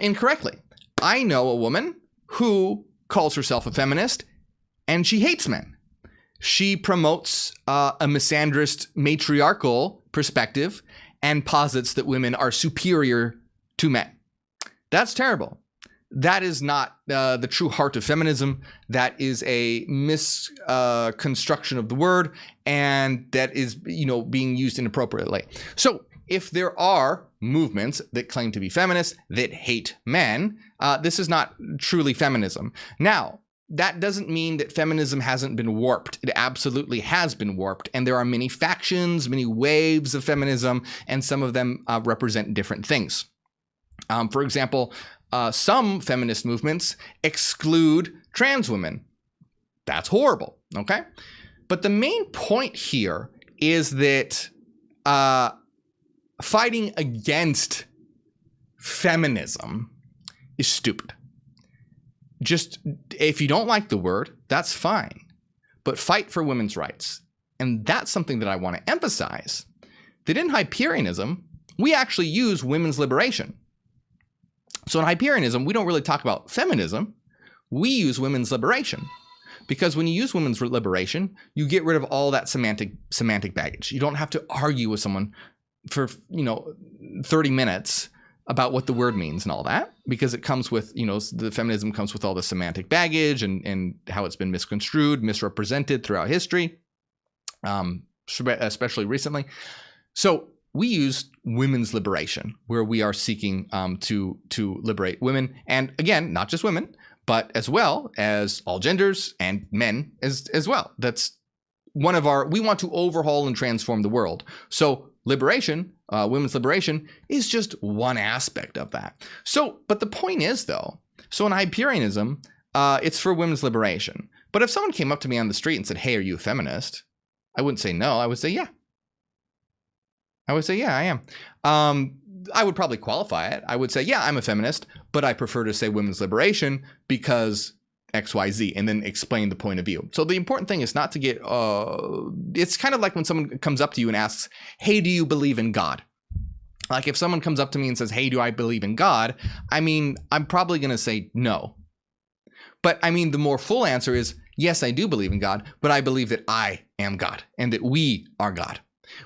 incorrectly. I know a woman who calls herself a feminist, and she hates men. She promotes a misandrist matriarchal perspective and posits that women are superior to men. That's terrible. That is not the true heart of feminism. That is a misconstruction of the word, and that is, being used inappropriately. So if there are movements that claim to be feminists that hate men, this is not truly feminism. Now, that doesn't mean that feminism hasn't been warped. It absolutely has been warped, and there are many factions, many waves of feminism, and some of them represent different things. For example, some feminist movements exclude trans women. That's horrible, okay? But the main point here is that fighting against feminism is stupid. Just, if you don't like the word, that's fine, but fight for women's rights. And that's something that I want to emphasize, that in Hyperianism, we actually use women's liberation. So in Hyperianism, we don't really talk about feminism. We use women's liberation. Because when you use women's liberation, you get rid of all that semantic baggage. You don't have to argue with someone for 30 minutes about what the word means and all that, because it comes with, the feminism comes with all the semantic baggage and how it's been misconstrued, misrepresented throughout history, especially recently. So we use women's liberation, where we are seeking to liberate women, and again, not just women, but as well as all genders and men as well. That's one of we want to overhaul and transform the world. So liberation, women's liberation, is just one aspect of that. So, but the point is though, so in Hyperianism, it's for women's liberation. But if someone came up to me on the street and said, "Hey, are you a feminist?" I wouldn't say no. I would say, yeah. I would say, yeah, I am. I would probably qualify it. I would say, yeah, I'm a feminist, but I prefer to say women's liberation because XYZ, and then explain the point of view. So the important thing is not to get, it's kind of like when someone comes up to you and asks, "Hey, do you believe in God?" Like if someone comes up to me and says, "Hey, do I believe in God?" I mean, I'm probably going to say no. But I mean, the more full answer is, yes, I do believe in God, but I believe that I am God and that we are God.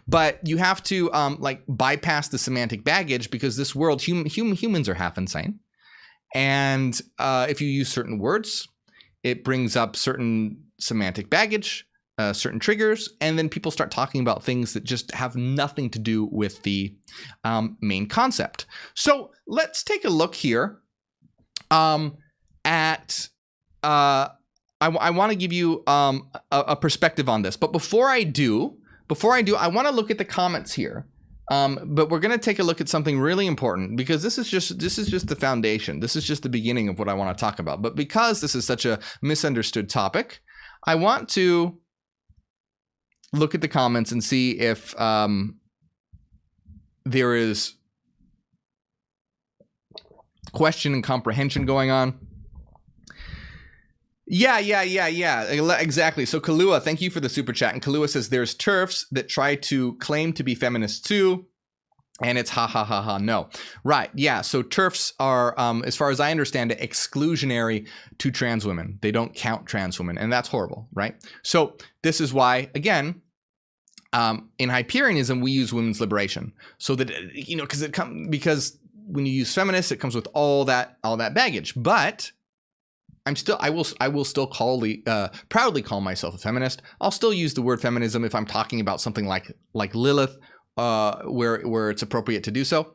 But you have to bypass the semantic baggage, because this world, humans are half insane. And if you use certain words, it brings up certain semantic baggage, certain triggers, and then people start talking about things that just have nothing to do with the main concept. So let's take a look here at, I want to give you a perspective on this. But before I do, I want to look at the comments here. But we're going to take a look at something really important, because this is just the foundation. This is just the beginning of what I want to talk about. But because this is such a misunderstood topic, I want to look at the comments and see if there is question and comprehension going on. Yeah, exactly. So Kalua, thank you for the super chat. And Kalua says there's TERFs that try to claim to be feminists too, and it's ha ha ha ha no. Right, yeah, so TERFs are, as far as I understand it, exclusionary to trans women. They don't count trans women, and that's horrible, right? So this is why, again, in Hyperianism, we use women's liberation. So that, because when you use feminists, it comes with all that baggage. But I will still proudly call myself a feminist. I'll still use the word feminism if I'm talking about something like Lilith, where it's appropriate to do so.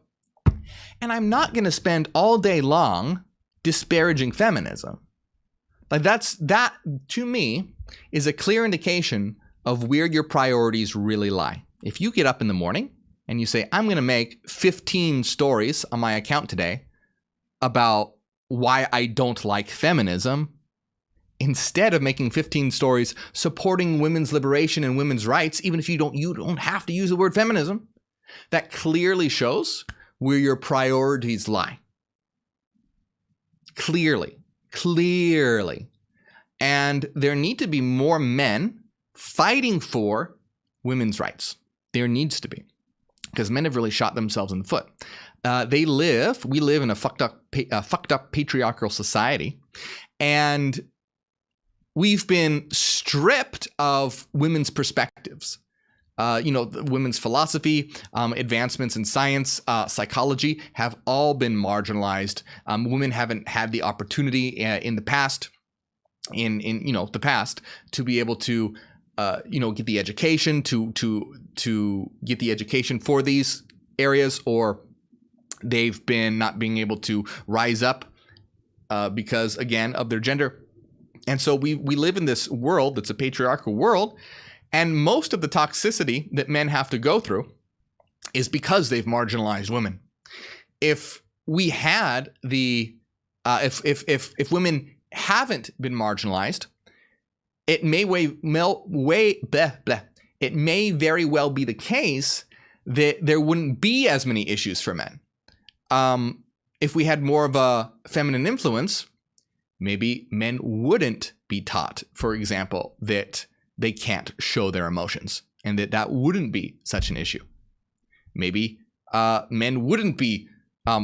And I'm not going to spend all day long disparaging feminism. Like that to me is a clear indication of where your priorities really lie. If you get up in the morning and you say, "I'm going to make 15 stories on my account today about why I don't like feminism," instead of making 15 stories supporting women's liberation and women's rights, even if you don't have to use the word feminism, that clearly shows where your priorities lie. Clearly. And there need to be more men fighting for women's rights. There needs to be, because men have really shot themselves in the foot. We live in a fucked up patriarchal society, and we've been stripped of women's perspectives. Women's philosophy, advancements in science, psychology have all been marginalized. Women haven't had the opportunity in the past, to be able to, get the education to get the education for these areas, or they've been not being able to rise up because, again, of their gender. And so we live in this world that's a patriarchal world, and most of the toxicity that men have to go through is because they've marginalized women. If we had if women haven't been marginalized, it may it may very well be the case that there wouldn't be as many issues for men. If we had more of a feminine influence, maybe men wouldn't be taught, for example, that they can't show their emotions, and that wouldn't be such an issue. Maybe men wouldn't be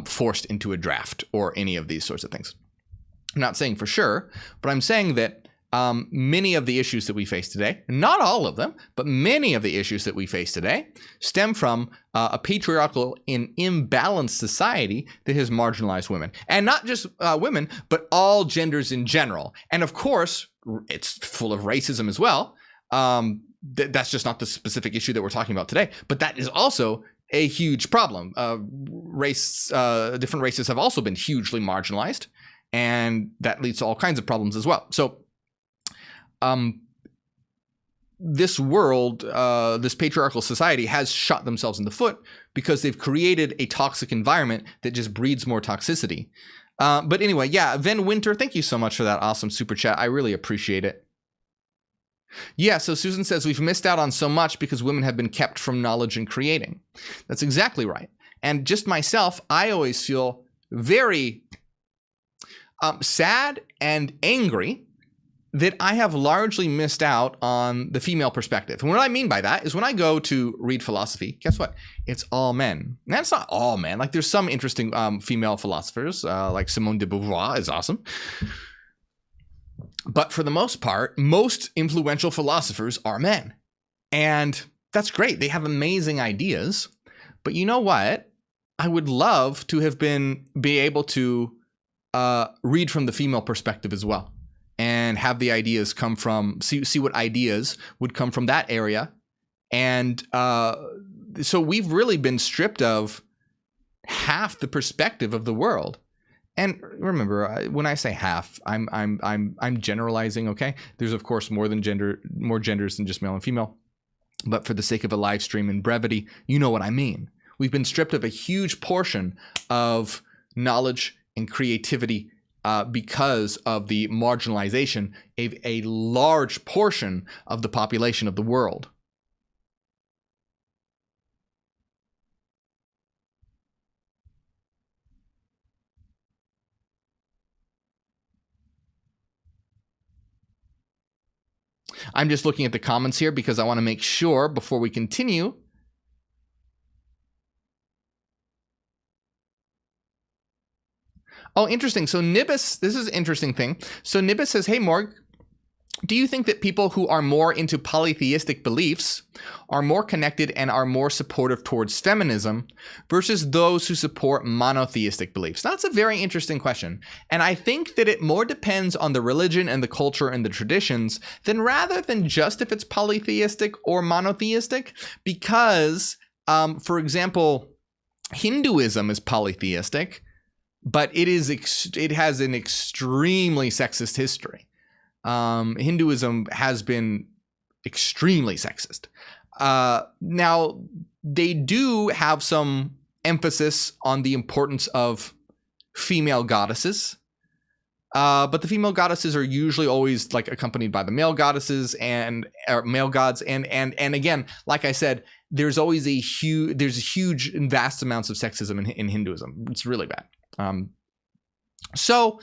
forced into a draft or any of these sorts of things. I'm not saying for sure, but I'm saying that many of the issues that we face today, not all of them, but many of the issues that we face today stem from a patriarchal and imbalanced society that has marginalized women. And not just women, but all genders in general. And of course, it's full of racism as well. That's just not the specific issue that we're talking about today, but that is also a huge problem. Different races have also been hugely marginalized, and that leads to all kinds of problems as well. So this world, this patriarchal society has shot themselves in the foot because they've created a toxic environment that just breeds more toxicity. But anyway, yeah, Ven Winter, thank you so much for that awesome super chat. I really appreciate it. Yeah, so Susan says we've missed out on so much because women have been kept from knowledge and creating. That's exactly right. And just myself, I always feel very sad and angry that I have largely missed out on the female perspective. And what I mean by that is when I go to read philosophy, guess what? It's all men. And that's not all men. Like there's some interesting female philosophers, like Simone de Beauvoir is awesome. But for the most part, most influential philosophers are men. And that's great. They have amazing ideas. But you know what? I would love to have be able to read from the female perspective as well, and have the ideas come from, see what ideas would come from that area. And so we've really been stripped of half the perspective of the world. And remember, when I say half, I'm generalizing, okay? There's of course more genders than just male and female. But for the sake of a live stream and brevity, you know what I mean. We've been stripped of a huge portion of knowledge and creativity because of the marginalization of a large portion of the population of the world. I'm just looking at the comments here because I want to make sure before we continue. Oh, interesting. So Nibis, this is an interesting thing. So Nibis says, hey, Morgue, do you think that people who are more into polytheistic beliefs are more connected and are more supportive towards feminism versus those who support monotheistic beliefs? That's a very interesting question. And I think that it more depends on the religion and the culture and the traditions than rather than just if it's polytheistic or monotheistic. Because, for example, Hinduism is polytheistic, but it has an extremely sexist history. Hinduism has been extremely sexist. Now, they do have some emphasis on the importance of female goddesses, but the female goddesses are usually always like accompanied by the male goddesses and male gods. And again, like I said, there's always there's huge and vast amounts of sexism in Hinduism. It's really bad. So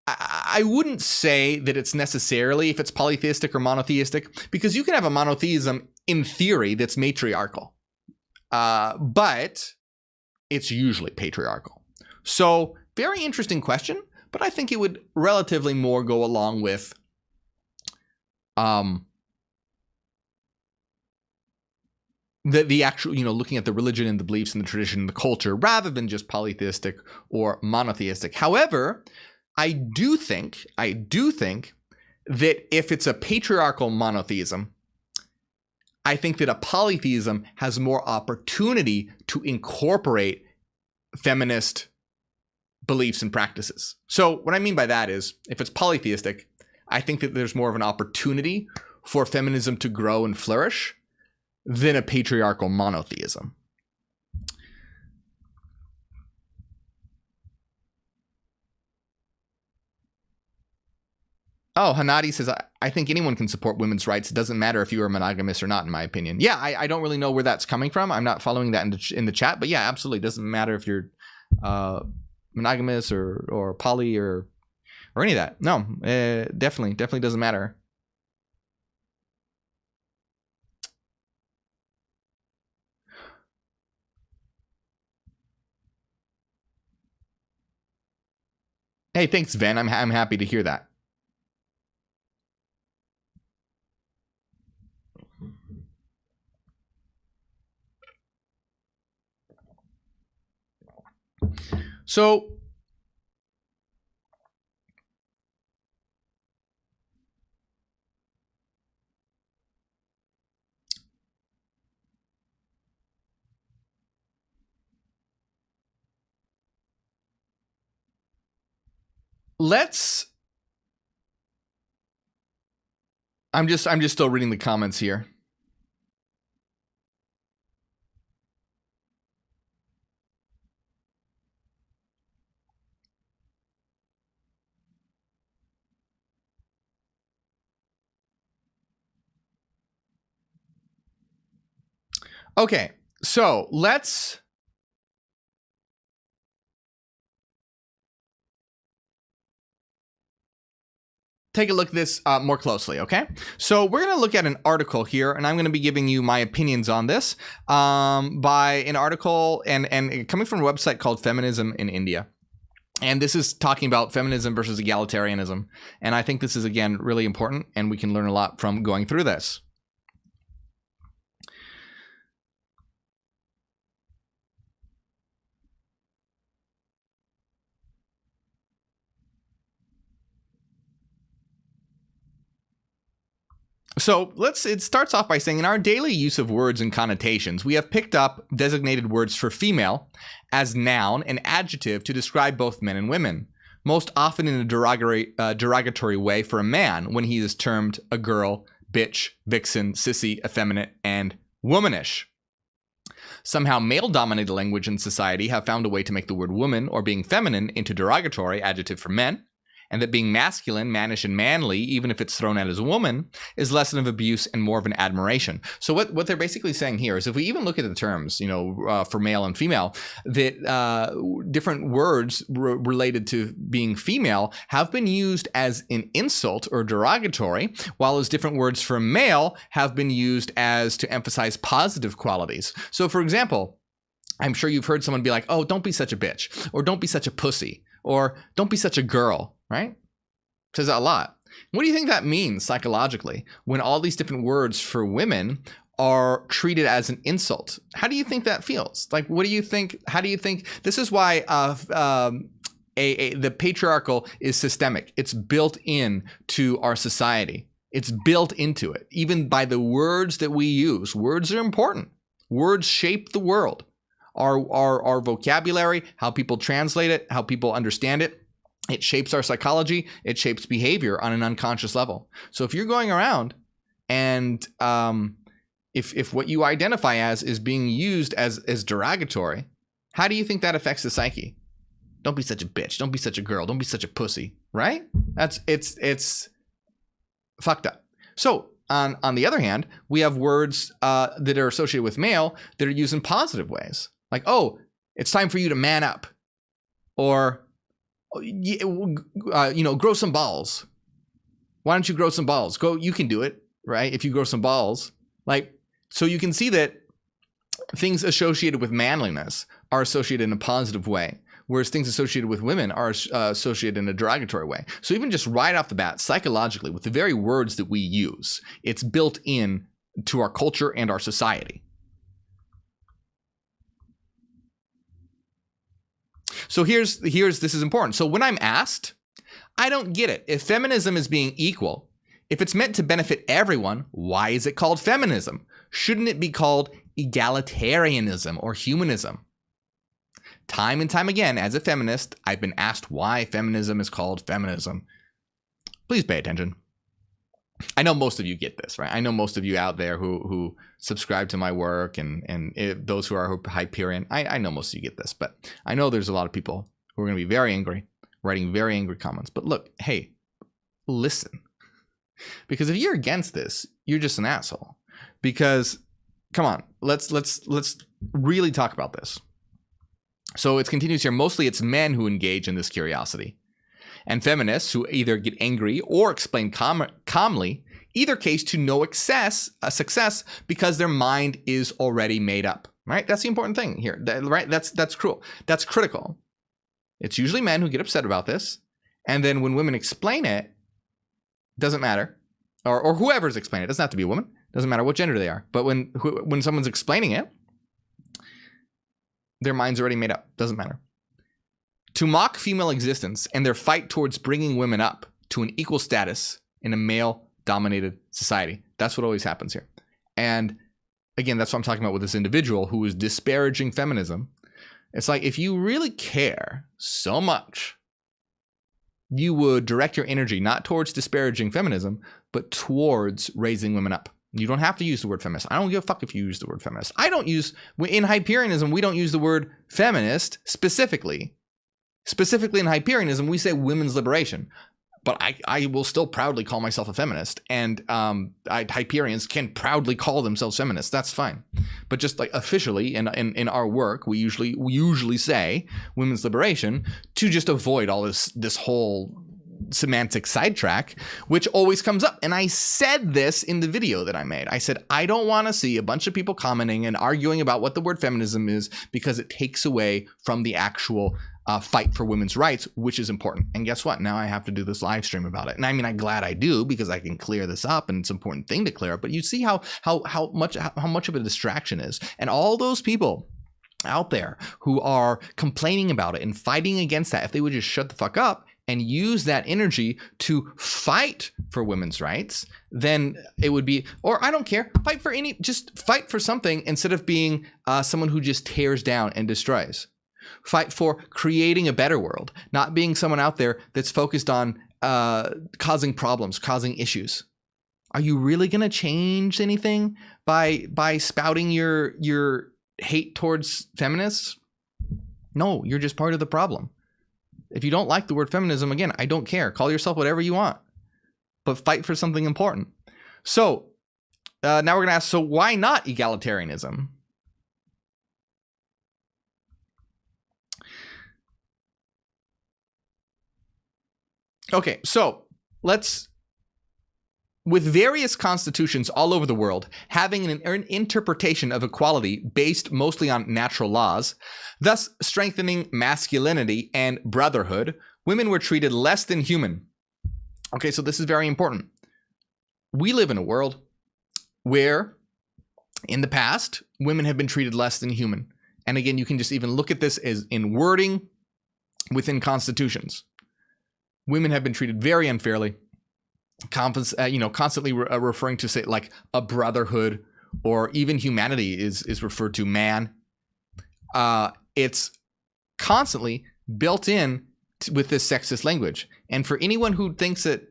I wouldn't say that it's necessarily if it's polytheistic or monotheistic, because you can have a monotheism in theory that's matriarchal, but it's usually patriarchal. So very interesting question, but I think it would relatively more go along with the actual, looking at the religion and the beliefs and the tradition and the culture rather than just polytheistic or monotheistic. However, I do think that if it's a patriarchal monotheism, I think that a polytheism has more opportunity to incorporate feminist beliefs and practices. So what I mean by that is, if it's polytheistic, I think that there's more of an opportunity for feminism to grow and flourish than a patriarchal monotheism. Oh, Hanadi says, I think anyone can support women's rights. It doesn't matter if you are monogamous or not, in my opinion. Yeah, I don't really know where that's coming from. I'm not following that in the chat. But yeah, absolutely. It doesn't matter if you're monogamous or poly or any of that. No, definitely doesn't matter. Hey, thanks, Ven. I'm happy to hear that. So I'm just still reading the comments here. Okay, so let's take a look at this more closely, okay? So we're going to look at an article here, and I'm going to be giving you my opinions on this by an article and coming from a website called Feminism in India. And this is talking about feminism versus egalitarianism. And I think this is, again, really important, and we can learn a lot from going through this. So it starts off by saying, in our daily use of words and connotations, we have picked up designated words for female as noun and adjective to describe both men and women, most often in a derogatory way for a man when he is termed a girl, bitch, vixen, sissy, effeminate, and womanish. Somehow male-dominated language in society have found a way to make the word woman or being feminine into derogatory adjective for men, and that being masculine, mannish, and manly, even if it's thrown out as a woman, is less of abuse and more of an admiration. So what they're basically saying here is, if we even look at the terms, for male and female, that different words related to being female have been used as an insult or derogatory, while as different words for male have been used as to emphasize positive qualities. So, for example, I'm sure you've heard someone be like, oh, don't be such a bitch, or don't be such a pussy, or don't be such a girl. Right? Says that a lot. What do you think that means psychologically when all these different words for women are treated as an insult? How do you think that feels? Like, what do you think? How do you think? This is why the patriarchal is systemic. It's built in to our society. It's built into it, even by the words that we use. Words are important. Words shape the world. Our vocabulary, how people translate it, how people understand it. It shapes our psychology. It shapes behavior on an unconscious level. So if you're going around and if what you identify as is being used as derogatory, how do you think that affects the psyche? Don't be such a bitch. Don't be such a girl. Don't be such a pussy. Right? It's fucked up. So on the other hand, we have words that are associated with male that are used in positive ways. Like, oh, it's time for you to man up, or grow some balls. Why don't you grow some balls? You can do it, right? If you grow some balls, so you can see that things associated with manliness are associated in a positive way, whereas things associated with women are associated in a derogatory way. So even just right off the bat, psychologically, with the very words that we use, it's built in to our culture and our society. So this is important. So when I'm asked, I don't get it. If feminism is being equal, if it's meant to benefit everyone, why is it called feminism? Shouldn't it be called egalitarianism or humanism? Time and time again, as a feminist, I've been asked why feminism is called feminism. Please pay attention. I know most of you get this, right? I know most of you out there who subscribe to my work and those who are Hyperion, I know most of you get this, but I know there's a lot of people who are going to be very angry, writing very angry comments. But look, hey, listen. Because if you're against this, you're just an asshole. Because, come on, let's really talk about this. So it continues here. Mostly it's men who engage in this curiosity. And feminists who either get angry or explain calmly, either case to no success because their mind is already made up, right? That's the important thing here, right? That's cruel. That's critical. It's usually men who get upset about this, And then when women explain it, doesn't matter. Or whoever's explaining it, doesn't have to be a woman. Doesn't matter what gender they are. But when someone's explaining it, their mind's already made up. Doesn't matter. To mock female existence and their fight towards bringing women up to an equal status in a male-dominated society. That's what always happens here. And again, that's what I'm talking about with this individual who is disparaging feminism. It's like, if you really care so much, you would direct your energy not towards disparaging feminism, but towards raising women up. You don't have to use the word feminist. I don't give a fuck if you use the word feminist. In Hyperianism, we don't use the word feminist specifically. Specifically in Hyperianism, we say women's liberation. But I will still proudly call myself a feminist, and Hyperians can proudly call themselves feminists. That's fine. But just like officially in our work, we usually say women's liberation to just avoid all this whole semantic sidetrack, which always comes up. And I said this in the video that I made. I said, I don't want to see a bunch of people commenting and arguing about what the word feminism is, because it takes away from the actual fight for women's rights, which is important. And guess what? Now I have to do this live stream about it. And I mean, I'm glad I do, because I can clear this up, and it's an important thing to clear up. But you see how much of a distraction is. And all those people out there who are complaining about it and fighting against that, if they would just shut the fuck up and use that energy to fight for women's rights, then it would be, or I don't care, just fight for something instead of being someone who just tears down and destroys. Fight for creating a better world, not being someone out there that's focused on causing problems, causing issues. Are you really going to change anything by spouting your hate towards feminists? No, you're just part of the problem. If you don't like the word feminism, again, I don't care. Call yourself whatever you want, but fight for something important. So now we're going to ask, so why not egalitarianism? Okay, so with various constitutions all over the world having an interpretation of equality based mostly on natural laws, thus strengthening masculinity and brotherhood, women were treated less than human. Okay, so this is very important. We live in a world where, in the past, women have been treated less than human. And again, you can just even look at this as in wording within constitutions. Women have been treated very unfairly, constantly referring to, say, like a brotherhood, or even humanity is referred to man. It's constantly built in with this sexist language. And for anyone who thinks that,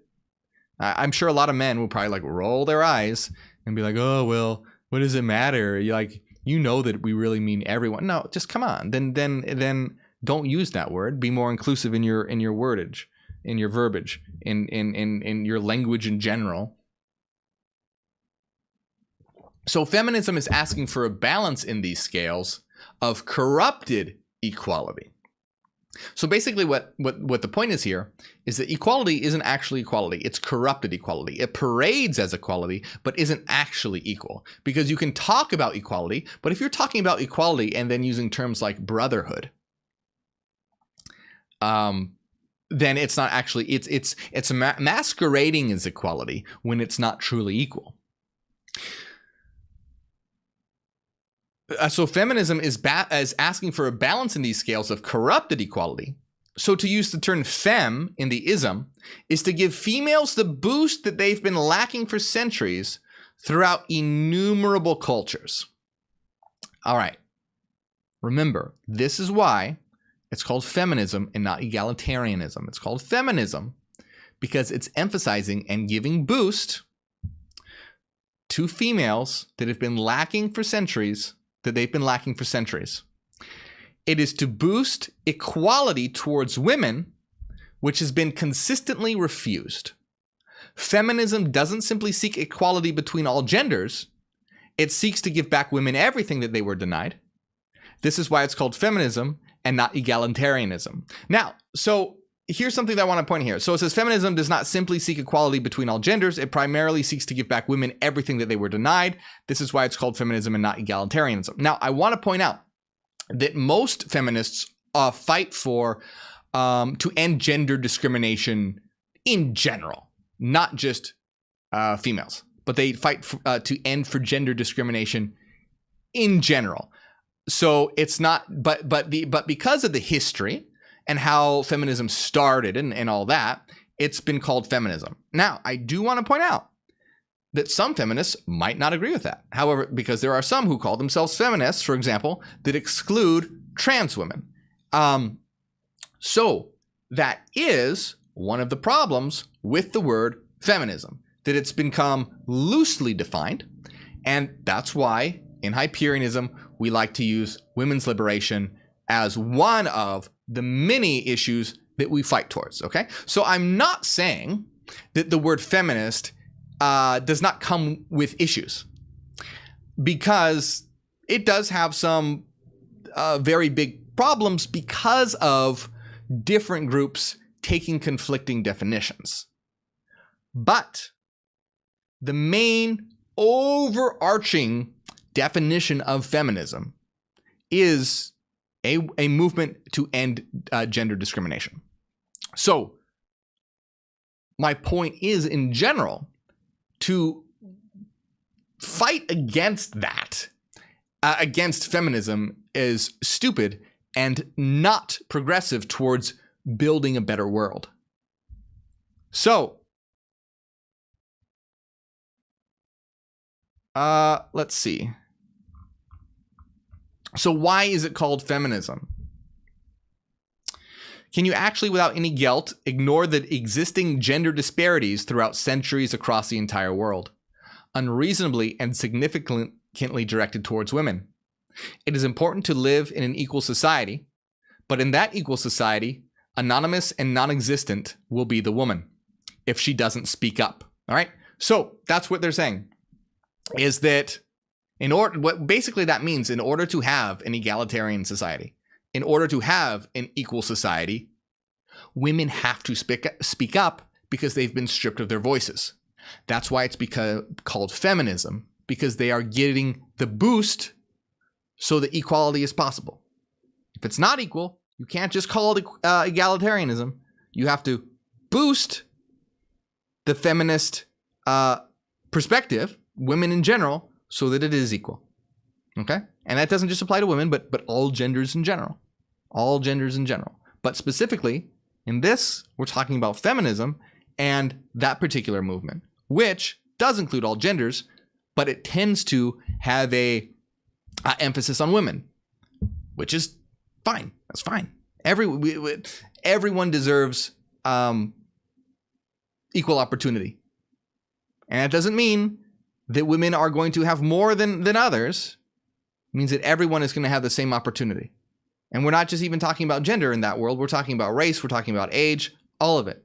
I'm sure a lot of men will probably like roll their eyes and be like, oh, well, what does it matter? You're like, you know that we really mean everyone. No, just come on. Then don't use that word. Be more inclusive in your wordage, in your verbiage, in your language in general. So feminism is asking for a balance in these scales of corrupted equality. So basically what the point is here is that equality isn't actually equality. It's corrupted equality. It parades as equality, but isn't actually equal. Because you can talk about equality, but if you're talking about equality and then using terms like brotherhood, then it's not actually, it's masquerading as equality when it's not truly equal. So feminism is asking for a balance in these scales of corrupted equality. So to use the term femme in the ism is to give females the boost that they've been lacking for centuries throughout innumerable cultures. All right. Remember, this is why it's called feminism and not egalitarianism. It's called feminism because it's emphasizing and giving boost to females that have been lacking for centuries, It is to boost equality towards women, which has been consistently refused. Feminism doesn't simply seek equality between all genders. It seeks to give back women everything that they were denied. This is why it's called feminism and not egalitarianism. Now, so here's something that I want to point here. So it says feminism does not simply seek equality between all genders. It primarily seeks to give back women everything that they were denied. This is why it's called feminism and not egalitarianism. Now, I want to point out that most feminists fight for to end gender discrimination in general, not just females, but they fight to end for gender discrimination in general. So it's not, but because of the history and how feminism started and all that, it's been called feminism. Now, I do want to point out that some feminists might not agree with that. However, because there are some who call themselves feminists, for example, that exclude trans women. So that is one of the problems with the word feminism, that it's become loosely defined. And that's why in Hyperianism, we like to use women's liberation as one of the many issues that we fight towards, okay? So I'm not saying that the word feminist does not come with issues, because it does have some very big problems because of different groups taking conflicting definitions. But the main overarching definition of feminism is a movement to end gender discrimination. So my point is, in general, to fight against that, against feminism, is stupid and not progressive towards building a better world. So let's see. So why is it called feminism? Can you actually, without any guilt, ignore the existing gender disparities throughout centuries across the entire world, unreasonably and significantly directed towards women? It is important to live in an equal society, but in that equal society, anonymous and non-existent will be the woman if she doesn't speak up. All right? So that's what they're saying, is that what basically that means, in order to have an egalitarian society, in order to have an equal society, women have to speak up because they've been stripped of their voices. That's why it's called feminism, because they are getting the boost so that equality is possible. If it's not equal, you can't just call it egalitarianism. You have to boost the feminist perspective, women in general, so that it is equal. Okay? And that doesn't just apply to women, but all genders in general. All genders in general. But specifically, in this, we're talking about feminism and that particular movement, which does include all genders, but it tends to have a emphasis on women, which is fine. That's fine. Everyone deserves equal opportunity. And that doesn't mean that women are going to have more than others. It means that everyone is going to have the same opportunity. And we're not just even talking about gender in that world. We're talking about race. We're talking about age. All of it.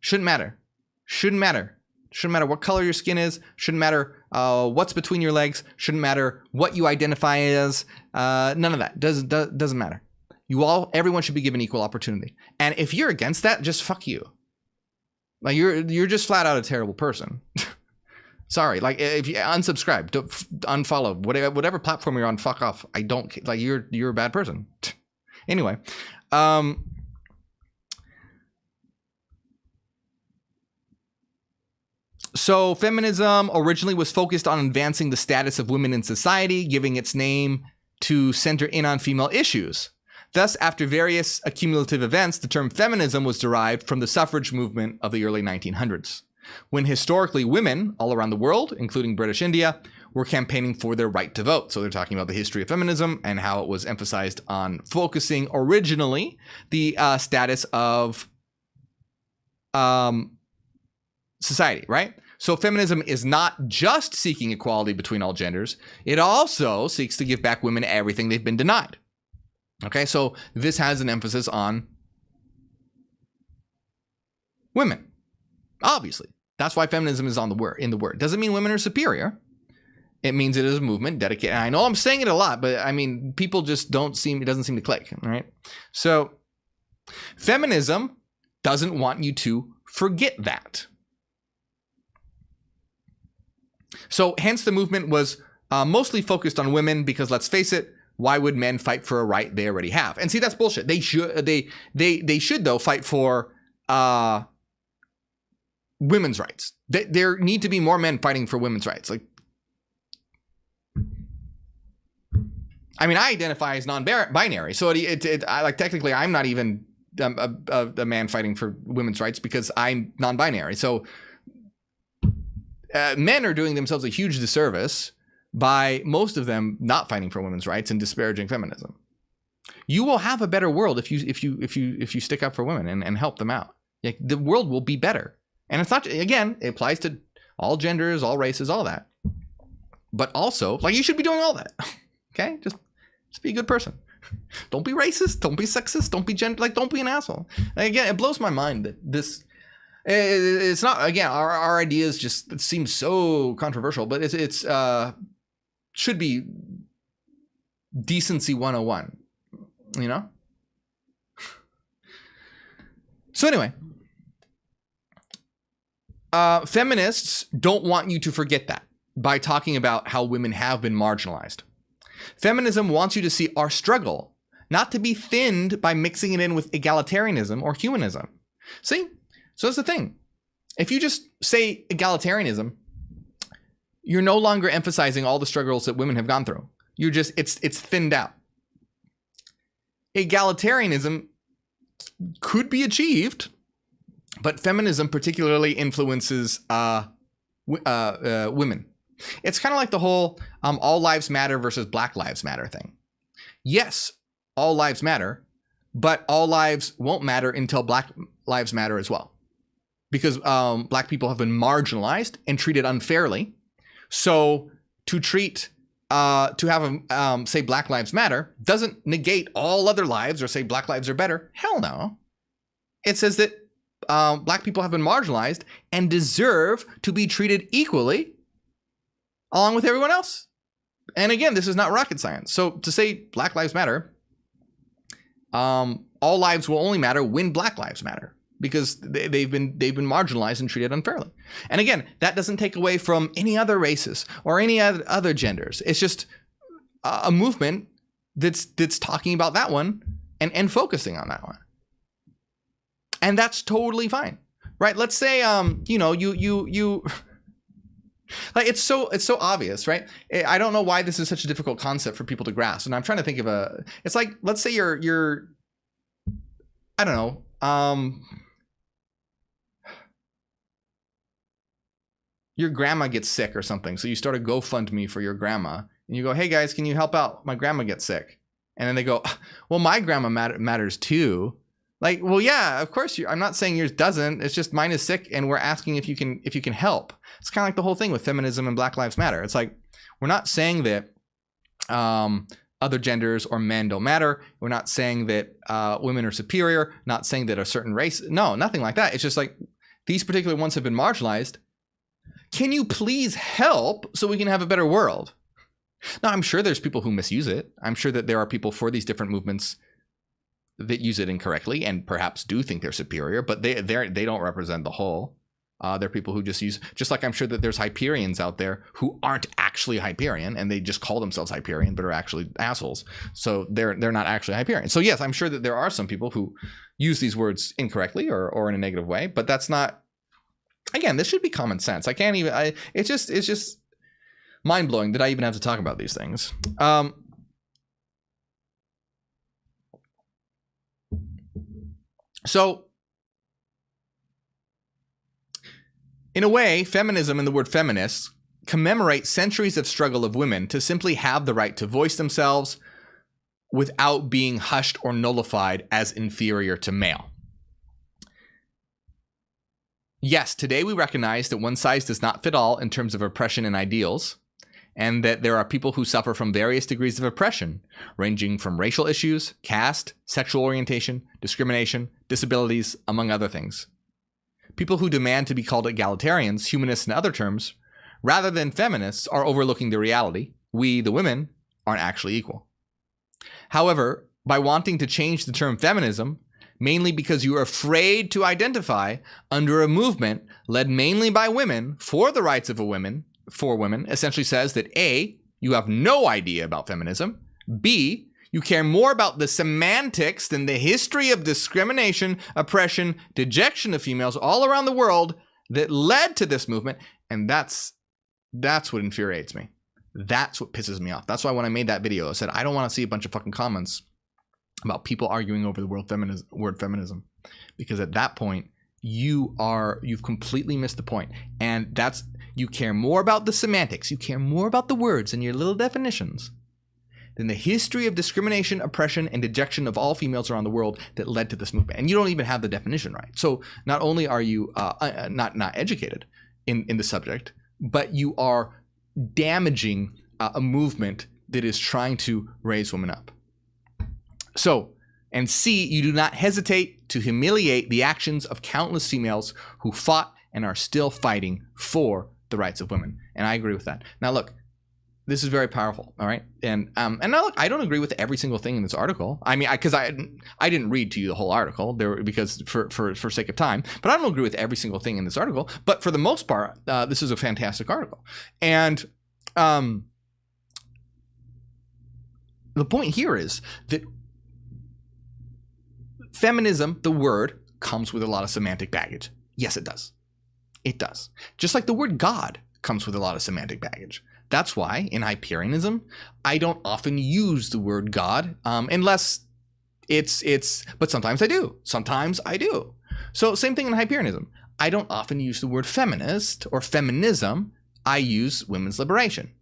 Shouldn't matter. Shouldn't matter. Shouldn't matter what color your skin is. Shouldn't matter what's between your legs. Shouldn't matter what you identify as. None of that. Doesn't matter. Everyone should be given equal opportunity. And if you're against that, just fuck you. Like you're just flat out a terrible person. Sorry, like if you unsubscribe, unfollow, whatever platform you're on, fuck off. I don't like you're a bad person. Anyway, so feminism originally was focused on advancing the status of women in society, giving its name to center in on female issues. Thus, after various accumulative events, the term feminism was derived from the suffrage movement of the early 1900s. When historically women all around the world, including British India, were campaigning for their right to vote. So they're talking about the history of feminism and how it was emphasized on focusing originally the status of society, right? So feminism is not just seeking equality between all genders. It also seeks to give back women everything they've been denied. Okay, so this has an emphasis on women, obviously. That's why feminism is in the word. Doesn't mean women are superior. It means it is a movement dedicated. And I know I'm saying it a lot, but I mean, people just it doesn't seem to click, all right? So feminism doesn't want you to forget that. So hence the movement was mostly focused on women because, let's face it, Why would men fight for a right they already have? And see, that's bullshit. They should though fight for women's rights. There need to be more men fighting for women's rights. Like, I mean, I identify as non-binary, so like technically I'm not even a man fighting for women's rights because I'm non-binary. So men are doing themselves a huge disservice by most of them not fighting for women's rights and disparaging feminism. You will have a better world if you stick up for women and help them out. Like, the world will be better. And it's not, again, it applies to all genders, all races, all that. But also, like, you should be doing all that. Okay? Just be a good person. Don't be racist. Don't be sexist. Don't be don't be an asshole. And again, it blows my mind that this, it's not, again, our ideas just, it seems so controversial, but it's should be decency 101, you know? So anyway, feminists don't want you to forget that by talking about how women have been marginalized. Feminism wants you to see our struggle, not to be thinned by mixing it in with egalitarianism or humanism. See? So that's the thing. If you just say egalitarianism, you're no longer emphasizing all the struggles that women have gone through. You're just, it's thinned out. Egalitarianism could be achieved, but feminism particularly influences women. It's kind of like the whole all lives matter versus Black Lives Matter thing. Yes, all lives matter, but all lives won't matter until Black Lives Matter as well. Because Black people have been marginalized and treated unfairly. So to have say Black Lives Matter doesn't negate all other lives or say Black lives are better. Hell no. It says that Black people have been marginalized and deserve to be treated equally along with everyone else. And again, this is not rocket science. So to say Black Lives Matter, all lives will only matter when Black Lives Matter, because they've been marginalized and treated unfairly. And again, that doesn't take away from any other races or any other genders. It's just a movement that's talking about that one and focusing on that one. And that's totally fine, right? Let's say you like, it's so obvious, right? I don't know why this is such a difficult concept for people to grasp. And I'm trying to think of it's like, let's say you're I don't know, your grandma gets sick or something. So you start a GoFundMe for your grandma and you go, hey guys, can you help out? My grandma gets sick. And then they go, well, my grandma matters too. Like, well, yeah, of course. I'm not saying yours doesn't. It's just mine is sick, and we're asking if you can help. It's kind of like the whole thing with feminism and Black Lives Matter. It's like, we're not saying that other genders or men don't matter. We're not saying that women are superior. Not saying that a certain race. No, nothing like that. It's just like, these particular ones have been marginalized. Can you please help so we can have a better world? Now, I'm sure there's people who misuse it. I'm sure that there are people for these different movements that use it incorrectly and perhaps do think they're superior, but they don't represent the whole. They're people who just like I'm sure that there's Hyperions out there who aren't actually Hyperion and they just call themselves Hyperion but are actually assholes. So they're not actually Hyperion. So yes, I'm sure that there are some people who use these words incorrectly or in a negative way, but that's not, again, this should be common sense. It's just mind-blowing that I even have to talk about these things. So, in a way, feminism and the word feminists commemorate centuries of struggle of women to simply have the right to voice themselves without being hushed or nullified as inferior to male. Yes, today we recognize that one size does not fit all in terms of oppression and ideals, and that there are people who suffer from various degrees of oppression, ranging from racial issues, caste, sexual orientation, discrimination, disabilities, among other things. People who demand to be called egalitarians, humanists, and other terms, rather than feminists, are overlooking the reality. We, the women, aren't actually equal. However, by wanting to change the term feminism, mainly because you are afraid to identify under a movement led mainly by women for the rights of women, essentially says that A, you have no idea about feminism, B, you care more about the semantics than the history of discrimination, oppression, dejection of females all around the world that led to this movement. And that's what infuriates me. That's what pisses me off. That's why when I made that video, I said, I don't want to see a bunch of fucking comments about people arguing over the word feminism. Because at that point, you've completely missed the point. And that's, you care more about the semantics, you care more about the words and your little definitions than the history of discrimination, oppression, and dejection of all females around the world that led to this movement. And you don't even have the definition right. So not only are you not educated in the subject, but you are damaging a movement that is trying to raise women up. So, and C, you do not hesitate to humiliate the actions of countless females who fought and are still fighting for the rights of women. And I agree with that. Now look, this is very powerful, all right? And now look, I don't agree with every single thing in this article. I mean, because I didn't read to you the whole article there because for sake of time, but I don't agree with every single thing in this article. But for the most part, this is a fantastic article. And the point here is that feminism, the word, comes with a lot of semantic baggage. Yes, it does. It does. Just like the word God comes with a lot of semantic baggage. That's why in Hyperianism, I don't often use the word God unless but sometimes I do. Sometimes I do. So same thing in Hyperianism. I don't often use the word feminist or feminism. I use women's liberation.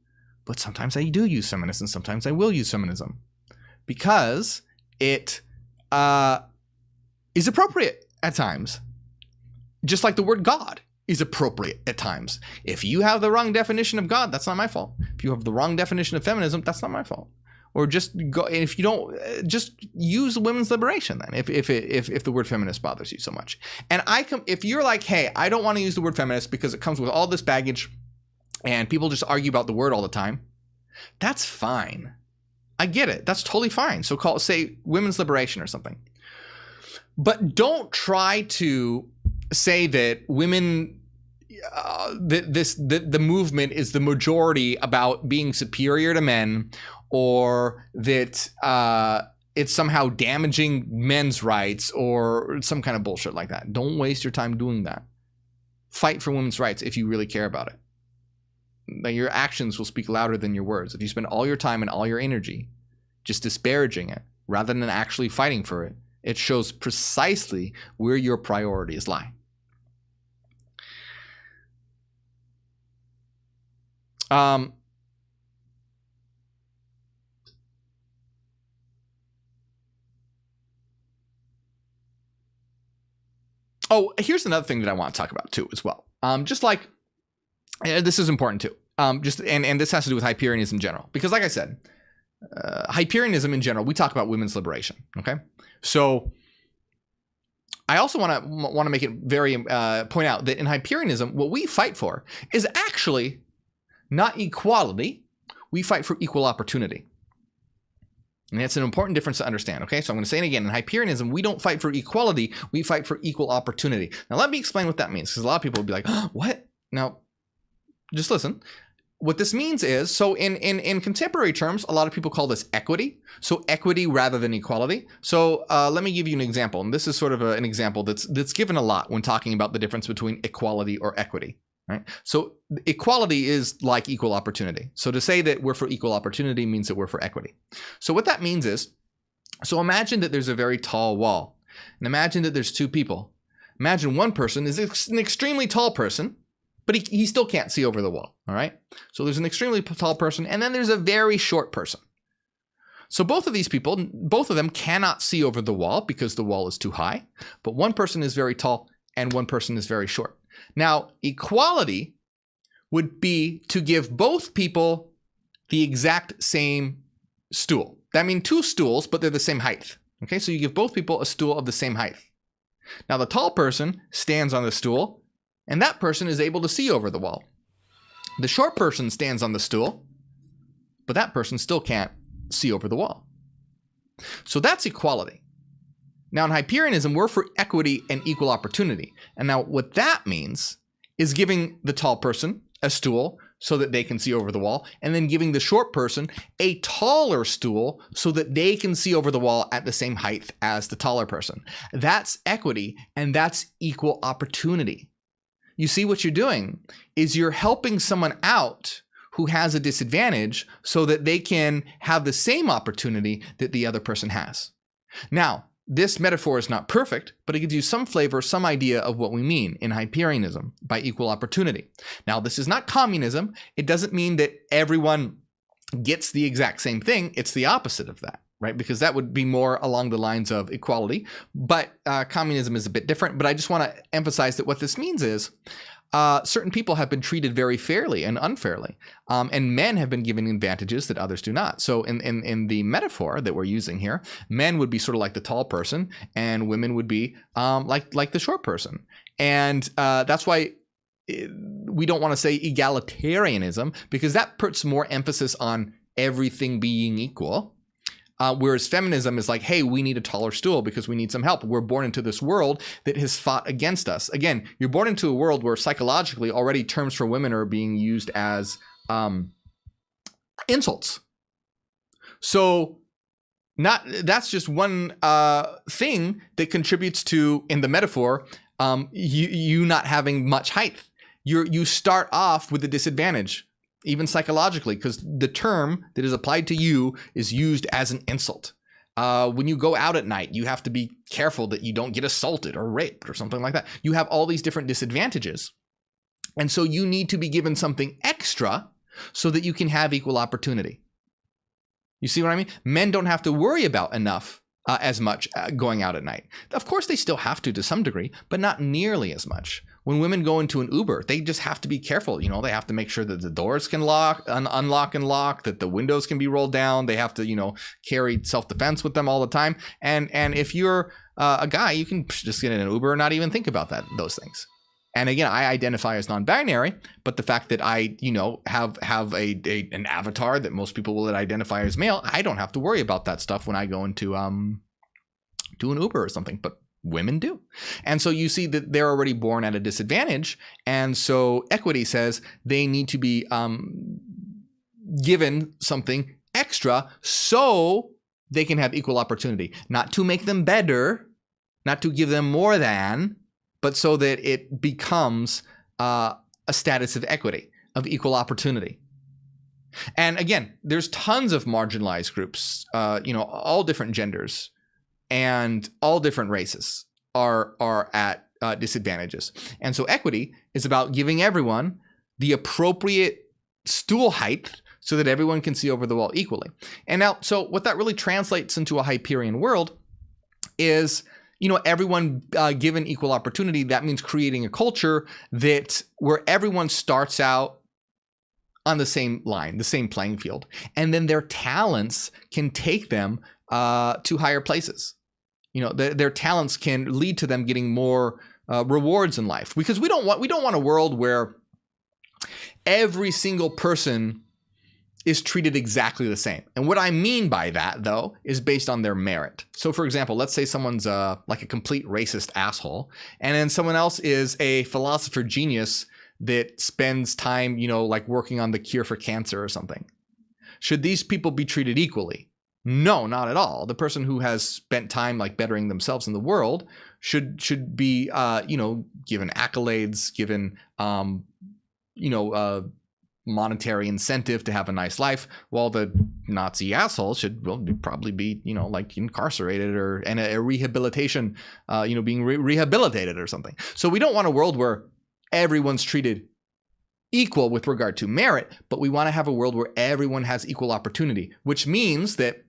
But sometimes I do use feminist and sometimes I will use feminism because it is appropriate at times. Just like the word God is appropriate at times. If you have the wrong definition of God, that's not my fault. If you have the wrong definition of feminism, that's not my fault. Or just go, if you don't, just use women's liberation then, if the word feminist bothers you so much. And if you're like, hey, I don't want to use the word feminist because it comes with all this baggage and people just argue about the word all the time, that's fine. I get it. That's totally fine. So say women's liberation or something. But don't try to say that women, the movement is the majority about being superior to men, or that it's somehow damaging men's rights or some kind of bullshit like that. Don't waste your time doing that. Fight for women's rights if you really care about it. Like, your actions will speak louder than your words. If you spend all your time and all your energy just disparaging it rather than actually fighting for it, it shows precisely where your priorities lie. Oh, here's another thing that I want to talk about too as well. Just like, this is important too. And this has to do with Hyperianism in general, because like I said, Hyperianism in general, we talk about women's liberation. Okay, so I also want to make it very point out that in Hyperianism, what we fight for is actually not equality. We fight for equal opportunity. And that's an important difference to understand, okay? So I'm going to say it again. In Hyperianism, we don't fight for equality. We fight for equal opportunity. Now, let me explain what that means, because a lot of people will be like, oh, what? Now, just listen. What this means is, so in contemporary terms, a lot of people call this equity. So equity rather than equality. So let me give you an example. And this is sort of an example that's given a lot when talking about the difference between equality or equity. Right? So equality is like equal opportunity. So to say that we're for equal opportunity means that we're for equity. So what that means is, so imagine that there's a very tall wall. And imagine that there's two people. Imagine one person is an extremely tall person, but he still can't see over the wall. All right. So there's an extremely tall person, and then there's a very short person. So both of these people, both of them cannot see over the wall because the wall is too high. But one person is very tall and one person is very short. Now, equality would be to give both people the exact same stool. That means two stools, but they're the same height. Okay, so you give both people a stool of the same height. Now, the tall person stands on the stool, and that person is able to see over the wall. The short person stands on the stool, but that person still can't see over the wall. So that's equality. Now, in Hyperianism, we're for equity and equal opportunity. And now what that means is giving the tall person a stool so that they can see over the wall, and then giving the short person a taller stool so that they can see over the wall at the same height as the taller person. That's equity, and that's equal opportunity. You see, what you're doing is you're helping someone out who has a disadvantage so that they can have the same opportunity that the other person has. Now, this metaphor is not perfect, but it gives you some flavor, some idea of what we mean in Hyperianism by equal opportunity. Now, this is not communism. It doesn't mean that everyone gets the exact same thing. It's the opposite of that, right? Because that would be more along the lines of equality. But communism is a bit different. But I just want to emphasize that what this means is certain people have been treated very fairly and unfairly, and men have been given advantages that others do not. So in the metaphor that we're using here, men would be sort of like the tall person, and women would be like the short person. And that's why we don't want to say egalitarianism, because that puts more emphasis on everything being equal. Whereas feminism is like, hey, we need a taller stool because we need some help. We're born into this world that has fought against us. Again, you're born into a world where psychologically already terms for women are being used as insults. So that's just one thing that contributes to, in the metaphor, you not having much height. You start off with a disadvantage, even psychologically, because the term that is applied to you is used as an insult. When you go out at night, you have to be careful that you don't get assaulted or raped or something like that. You have all these different disadvantages. And so you need to be given something extra so that you can have equal opportunity. You see what I mean? Men don't have to worry about enough as much going out at night. Of course, they still have to some degree, but not nearly as much. When women go into an Uber, they just have to be careful. You know, they have to make sure that the doors can unlock and lock, that the windows can be rolled down. They have to, you know, carry self-defense with them all the time. And if you're a guy, you can just get in an Uber and not even think about those things. And again, I identify as non-binary, but the fact that I, you know, have an avatar that most people will identify as male, I don't have to worry about that stuff when I go into an Uber or something. But women do. And so you see that they're already born at a disadvantage. And so equity says they need to be given something extra so they can have equal opportunity, not to make them better, not to give them more than, but so that it becomes a status of equity, of equal opportunity. And again, there's tons of marginalized groups, you know, all different genders and all different races are at disadvantages. And so equity is about giving everyone the appropriate stool height so that everyone can see over the wall equally. And now, so what that really translates into a Hyperion world is, you know, everyone given equal opportunity. That means creating a culture where everyone starts out on the same line, the same playing field, and then their talents can take them to higher places. You know, their talents can lead to them getting more rewards in life, because we don't want a world where every single person is treated exactly the same. And what I mean by that, though, is based on their merit. So, for example, let's say someone's like a complete racist asshole, and then someone else is a philosopher genius that spends time, you know, like working on the cure for cancer or something. Should these people be treated equally? No, not at all. The person who has spent time like bettering themselves in the world should be, you know, given accolades, given, you know, monetary incentive to have a nice life, while the Nazi asshole should probably be, you know, like incarcerated or in a rehabilitation, you know, being rehabilitated or something. So we don't want a world where everyone's treated equal with regard to merit, but we want to have a world where everyone has equal opportunity, which means that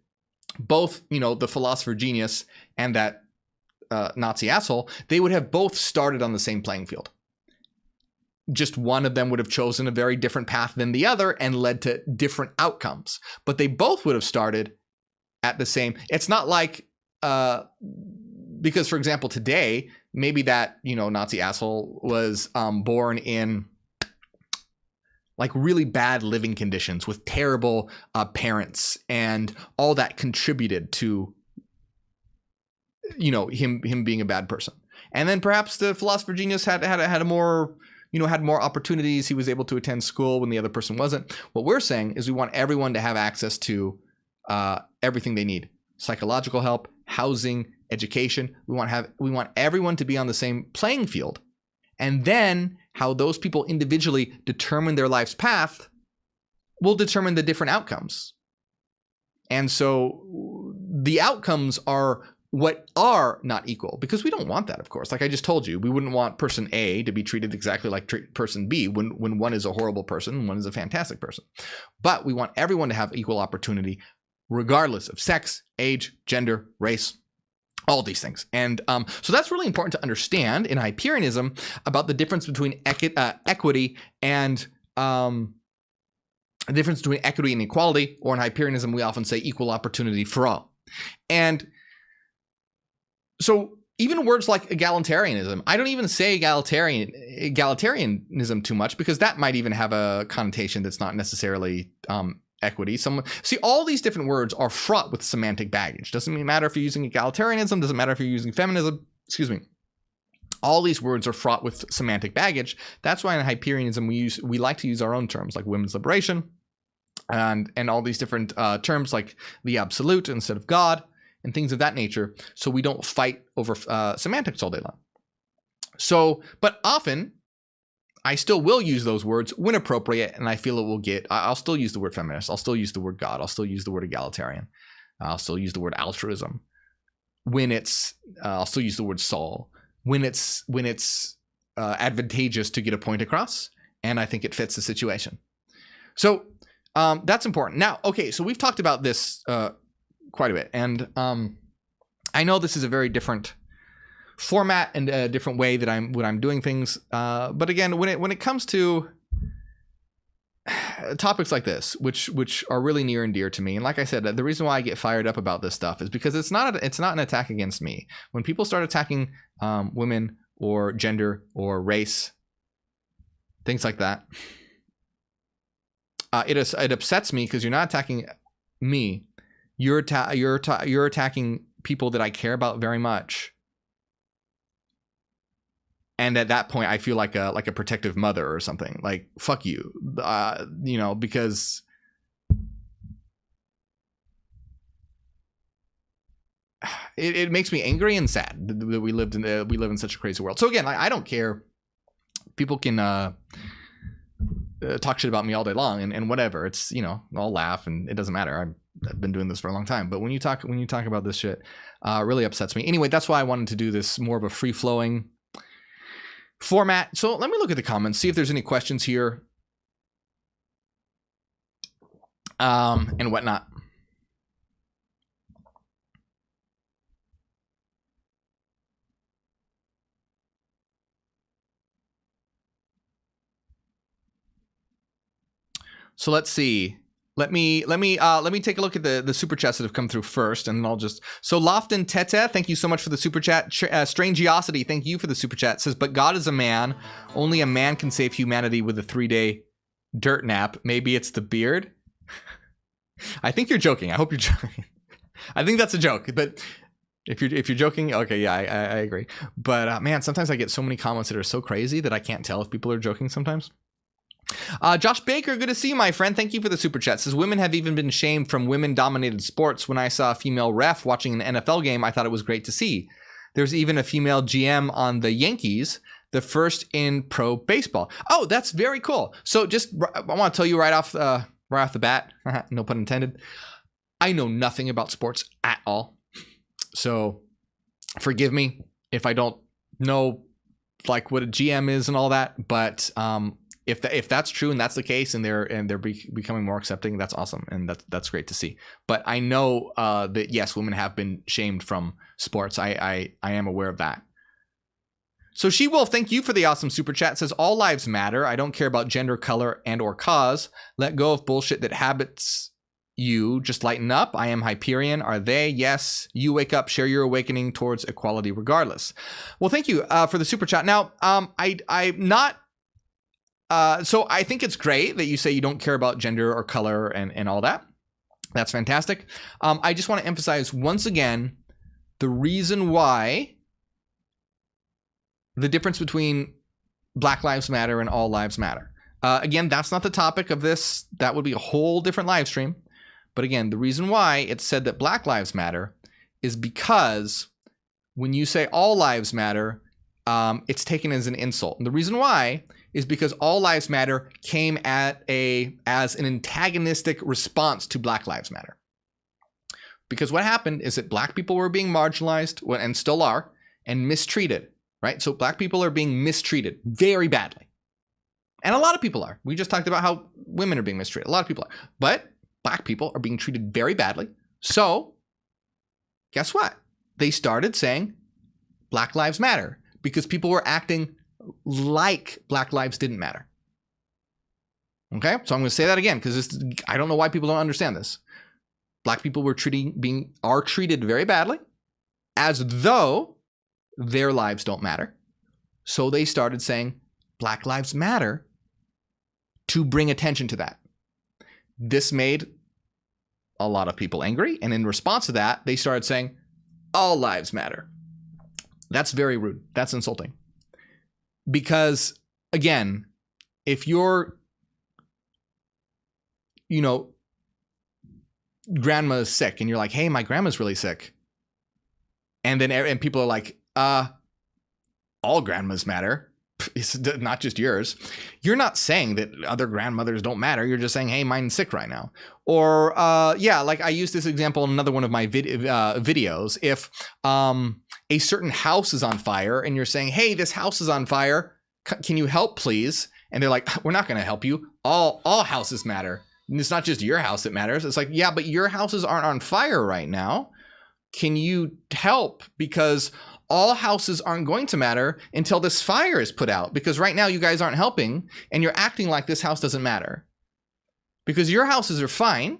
both, you know, the philosopher genius and that Nazi asshole, they would have both started on the same playing field. Just one of them would have chosen a very different path than the other and led to different outcomes, but they both would have started at the same. It's not like, because for example, today, maybe that, you know, Nazi asshole was born in like really bad living conditions with terrible parents, and all that contributed to, you know, him being a bad person. And then perhaps the philosopher genius had a more, had more opportunities. He was able to attend school when the other person wasn't. What we're saying is we want everyone to have access to everything they need: psychological help, housing, education. We want everyone to be on the same playing field. And then how those people individually determine their life's path will determine the different outcomes. And so the outcomes are what are not equal, because we don't want that, of course. Like I just told you, we wouldn't want person A to be treated exactly like person B when one is a horrible person and one is a fantastic person. But we want everyone to have equal opportunity, regardless of sex, age, gender, race, all these things. And so that's really important to understand in Hyperianism about the difference between equity and the difference between equity and equality, or in Hyperianism, we often say equal opportunity for all. And so even words like egalitarianism, I don't even say egalitarianism too much, because that might even have a connotation that's not necessarily equity. See, all these different words are fraught with semantic baggage. Doesn't matter if you're using egalitarianism, doesn't matter if you're using feminism, excuse me. All these words are fraught with semantic baggage. That's why in Hyperianism we like to use our own terms like women's liberation and all these different terms like the absolute instead of God and things of that nature, so we don't fight over semantics all day long. So, but often I still will use those words when appropriate, and I feel it will get. I'll still use the word feminist. I'll still use the word God. I'll still use the word egalitarian. I'll still use the word altruism. When it's, I'll still use the word soul when it's advantageous to get a point across, and I think it fits the situation. So that's important. Now, okay, so we've talked about this quite a bit, and I know this is a very different format and a different way that I'm doing things. But again, when it comes to topics like this, which are really near and dear to me, and like I said, the reason why I get fired up about this stuff is because it's not an attack against me. When people start attacking women or gender or race, things like that, it upsets me, because you're not attacking me. You're attacking people that I care about very much. And at that point, I feel like a protective mother or something. Like, fuck you, because it makes me angry and sad that we live in such a crazy world. So again, I don't care. People can talk shit about me all day long and whatever. It's I'll laugh and it doesn't matter. I've been doing this for a long time. But when you talk about this shit, it really upsets me. Anyway, that's why I wanted to do this more of a free flowing format. So let me look at the comments, see if there's any questions here and whatnot. So let's see. Let me take a look at the super chats that have come through first, and I'll just. So Lofton Tete, thank you so much for the super chat. Strangeosity, thank you for the super chat. Says, but God is a man. Only a man can save humanity with a 3-day dirt nap. Maybe it's the beard. I think you're joking. I hope you're joking. I think that's a joke. But if you're joking, okay, yeah, I agree. But man, sometimes I get so many comments that are so crazy that I can't tell if people are joking sometimes. Josh Baker, good to see you, my friend. Thank you for the super chat. Says, women have even been shamed from women-dominated sports. When I saw a female ref watching an NFL game, I thought it was great to see. There's even a female GM on the Yankees, the first in pro baseball. Oh, that's very cool. So I want to tell you right off the bat, no pun intended, I know nothing about sports at all. So forgive me if I don't know like what a GM is and all that, but if that's true and that's the case, and they're becoming more accepting, that's awesome, and that's great to see. But I know that yes, women have been shamed from sports. I am aware of that. So She Wolf, thank you for the awesome super chat. Says, all lives matter. I don't care about gender, color, and or cause. Let go of bullshit that habits you. Just lighten up. I am Hyperion. Are they? Yes. You wake up. Share your awakening towards equality regardless. Well, thank you for the super chat. Now, I'm not. So I think it's great that you say you don't care about gender or color and all that. That's fantastic. I just want to emphasize once again the reason why the difference between Black Lives Matter and all lives matter. Again, that's not the topic of this. That would be a whole different live stream. But again, the reason why it's said that Black Lives Matter is because when you say all lives matter, it's taken as an insult. And the reason why is because all lives matter came as an antagonistic response to Black Lives Matter. Because what happened is that Black people were being marginalized, and still are, and mistreated, right? So Black people are being mistreated very badly. And a lot of people are. We just talked about how women are being mistreated. A lot of people are. But Black people are being treated very badly. So guess what? They started saying Black Lives Matter because people were acting like Black lives didn't matter. Okay? So I'm going to say that again because I don't know why people don't understand this. Black people are treated very badly as though their lives don't matter. So they started saying Black Lives Matter to bring attention to that. This made a lot of people angry. And in response to that, they started saying all lives matter. That's very rude. That's insulting. Because again, if you're, grandma is sick and you're like, hey, my grandma's really sick. And people are like, all grandmas matter. It's not just yours. You're not saying that other grandmothers don't matter. You're just saying, hey, mine's sick right now. Or like I used this example in another one of my videos. If a certain house is on fire and you're saying, hey, this house is on fire, can you help please? And they're like, we're not going to help you. All houses matter. And it's not just your house that matters. It's like, yeah, but your houses aren't on fire right now. Can you help? Because all houses aren't going to matter until this fire is put out. Because right now you guys aren't helping and you're acting like this house doesn't matter. Because your houses are fine.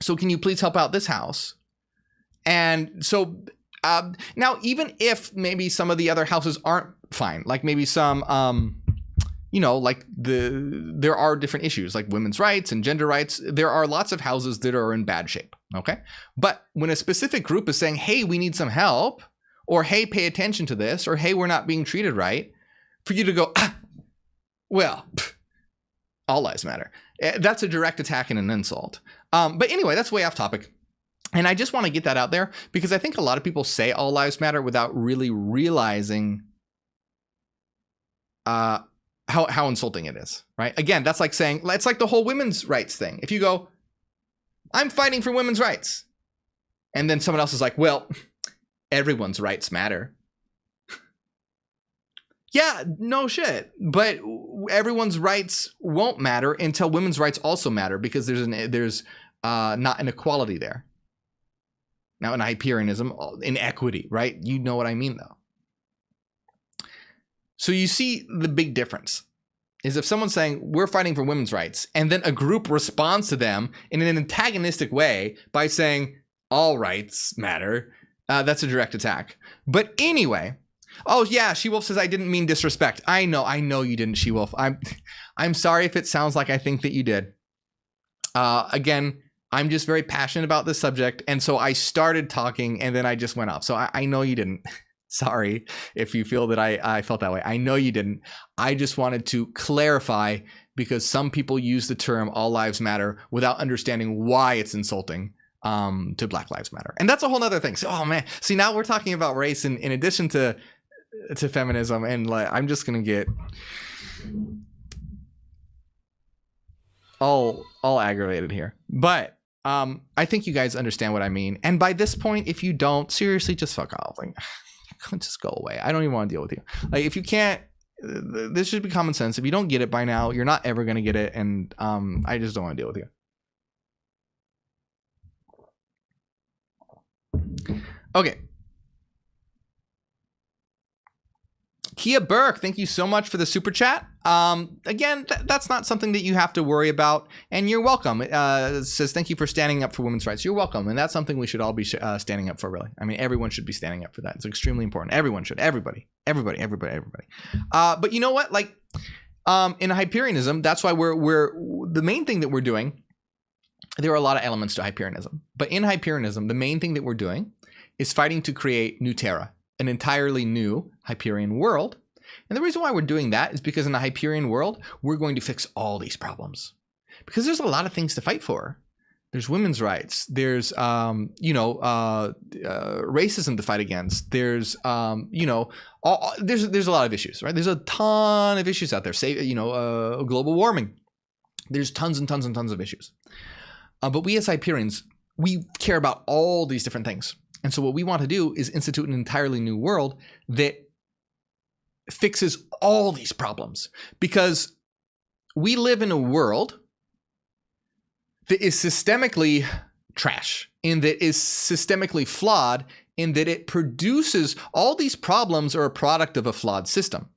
So can you please help out this house? And so now, even if maybe some of the other houses aren't fine, like maybe some, there are different issues like women's rights and gender rights. There are lots of houses that are in bad shape. Okay. But when a specific group is saying, hey, we need some help, or hey, pay attention to this, or hey, we're not being treated right, for you to go, all lives matter. That's a direct attack and an insult. But anyway, that's way off topic. And I just want to get that out there because I think a lot of people say all lives matter without really realizing how insulting it is, right? Again, that's like saying, it's like the whole women's rights thing. If you go, I'm fighting for women's rights, and then someone else is like, well, everyone's rights matter. Yeah, no shit. But everyone's rights won't matter until women's rights also matter because there's not an equality there. Now, in Hyperianism, inequity, right? You know what I mean, though. So you see the big difference is if someone's saying we're fighting for women's rights and then a group responds to them in an antagonistic way by saying all rights matter, that's a direct attack. But anyway, oh yeah, She-Wolf says I didn't mean disrespect. I know you didn't, She-Wolf. I'm sorry if it sounds like I think that you did. Again, I'm just very passionate about this subject, and so I started talking and then I just went off. So I know you didn't. Sorry if you feel that I felt that way. I know you didn't. I just wanted to clarify because some people use the term all lives matter without understanding why it's insulting to Black Lives Matter. And that's a whole nother thing. So, oh man, see, now we're talking about race in addition to feminism, and like, I'm just going to get all aggravated here. But I think you guys understand what I mean. And by this point, if you don't, seriously, just fuck off. Like, just go away. I don't even want to deal with you. Like, if you can't, this should be common sense. If you don't get it by now, you're not ever going to get it. And I just don't want to deal with you. Okay. Kia Burke, thank you so much for the super chat. Again, that's not something that you have to worry about, and you're welcome. It says, thank you for standing up for women's rights. You're welcome, and that's something we should all be standing up for, really. I mean, everyone should be standing up for that. It's extremely important. Everyone should. Everybody. But you know what? Like, in Hyperianism, that's why we're the main thing that we're doing, there are a lot of elements to Hyperianism, but in Hyperianism, the main thing that we're doing is fighting to create new Terra, an entirely new Hyperion world And the reason why we're doing that is because in the Hyperion world, we're going to fix all these problems. Because there's a lot of things to fight for. There's women's rights. There's, racism to fight against. There's, there's a lot of issues, right? There's a ton of issues out there. Say, global warming. There's tons and tons and tons of issues. But we as Hyperions, we care about all these different things. And so what we want to do is institute an entirely new world that fixes all these problems. Because we live in a world that is systemically trash, in that is systemically flawed, in that it produces all these problems are a product of a flawed system.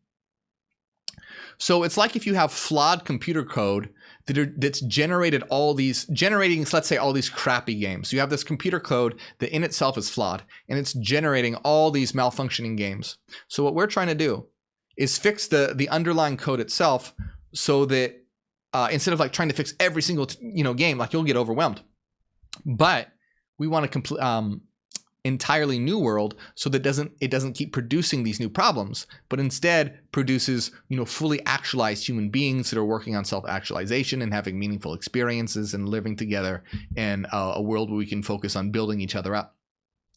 So it's like if you have flawed computer code that's generating, let's say, all these crappy games. You have this computer code that in itself is flawed, and it's generating all these malfunctioning games. So what we're trying to do is fix the underlying code itself so that instead of like trying to fix every single game, like you'll get overwhelmed. But we want a complete entirely new world so that it doesn't keep producing these new problems, but instead produces fully actualized human beings that are working on self-actualization and having meaningful experiences and living together in a world where we can focus on building each other up.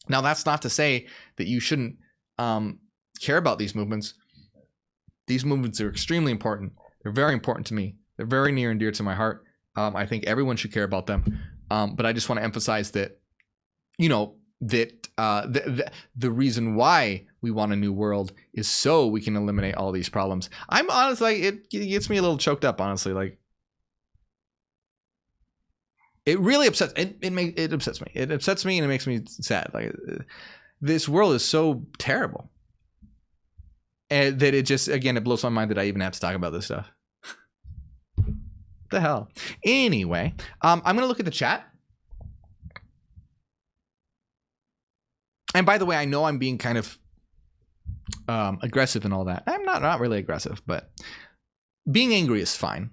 Now, that's not to say that you shouldn't care about these movements. These movements are extremely important. They're very important to me. They're very near and dear to my heart. I think everyone should care about them. But I just want to emphasize that, the reason why we want a new world is so we can eliminate all these problems. I'm honestly, it gets me a little choked up, honestly. Like, it really upsets. It upsets me. It upsets me and it makes me sad. Like, this world is so terrible, and that it blows my mind that I even have to talk about this stuff. The hell. Anyway, I'm gonna look at the chat. And by the way, I know I'm being kind of aggressive and all that. I'm not really aggressive, but being angry is fine.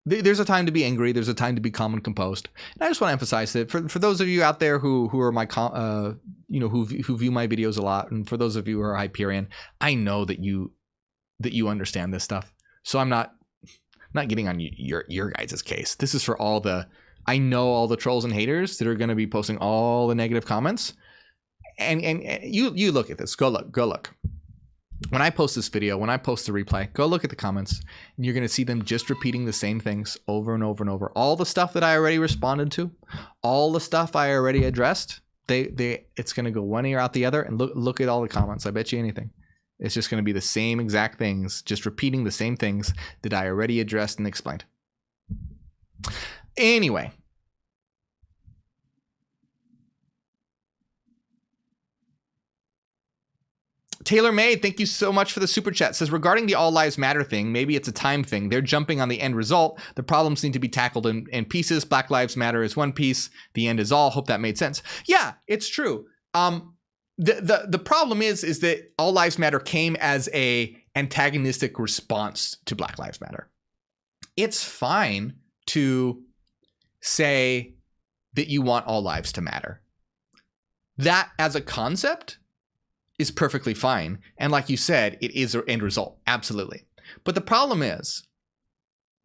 There's a time to be angry. There's a time to be calm and composed. And I just want to emphasize that for those of you out there who are my who view my videos a lot, and for those of you who are Hyperion, I know that you understand this stuff. So I'm not getting on your guys' case. This is for I know all the trolls and haters that are going to be posting all the negative comments. And you look at this. Go look. When I post this video, when I post the replay, go look at the comments, and you're going to see them just repeating the same things over and over and over. All the stuff that I already responded to, all the stuff I already addressed, it's going to go one ear out the other. And look at all the comments. I bet you anything. It's just going to be the same exact things, just repeating the same things that I already addressed and explained. Anyway. Taylor May, thank you so much for the super chat. Says, regarding the all lives matter thing, maybe it's a time thing. They're jumping on the end result. The problems need to be tackled in pieces. Black Lives Matter is one piece. The end is all. Hope that made sense. Yeah, it's true. The problem is that All Lives Matter came as a antagonistic response to Black Lives Matter. It's fine to say that you want all lives to matter. That as a concept is perfectly fine. And like you said, it is an end result. Absolutely. But the problem is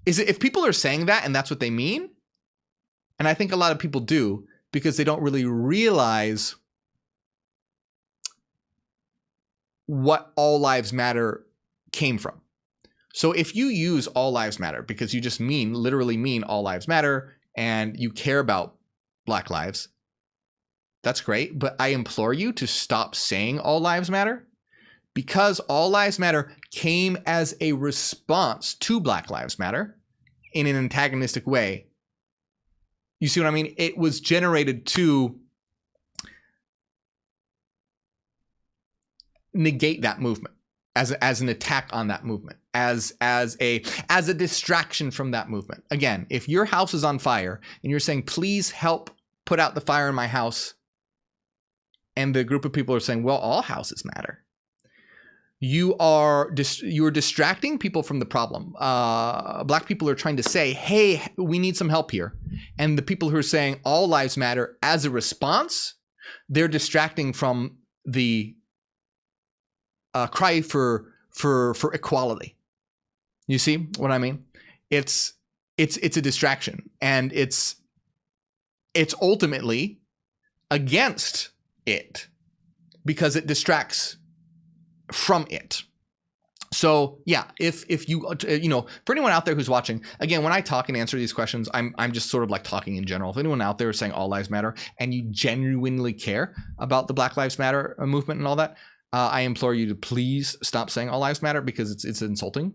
if people are saying that and that's what they mean, and I think a lot of people do because they don't really realize what all lives matter came from. So if you use all lives matter because you just literally mean all lives matter and you care about Black lives, that's great. But I implore you to stop saying all lives matter, because all lives matter came as a response to Black Lives Matter in an antagonistic way. You see what I mean? It was generated to negate that movement, as an attack on that movement, as a distraction from that movement. Again, if your house is on fire and you're saying, please help put out the fire in my house, and the group of people are saying, well, all houses matter, you are distracting people from the problem. Black people are trying to say, hey, we need some help here. And the people who are saying all lives matter as a response, they're distracting from the cry for equality. You see what I mean? It's a distraction, and it's ultimately against it because it distracts from it. So yeah, if you for anyone out there who's watching, again, when I talk and answer these questions, I'm just sort of like talking in general. If anyone out there is saying all lives matter and you genuinely care about the Black Lives Matter movement and all that, I implore you to please stop saying all lives matter, because it's insulting.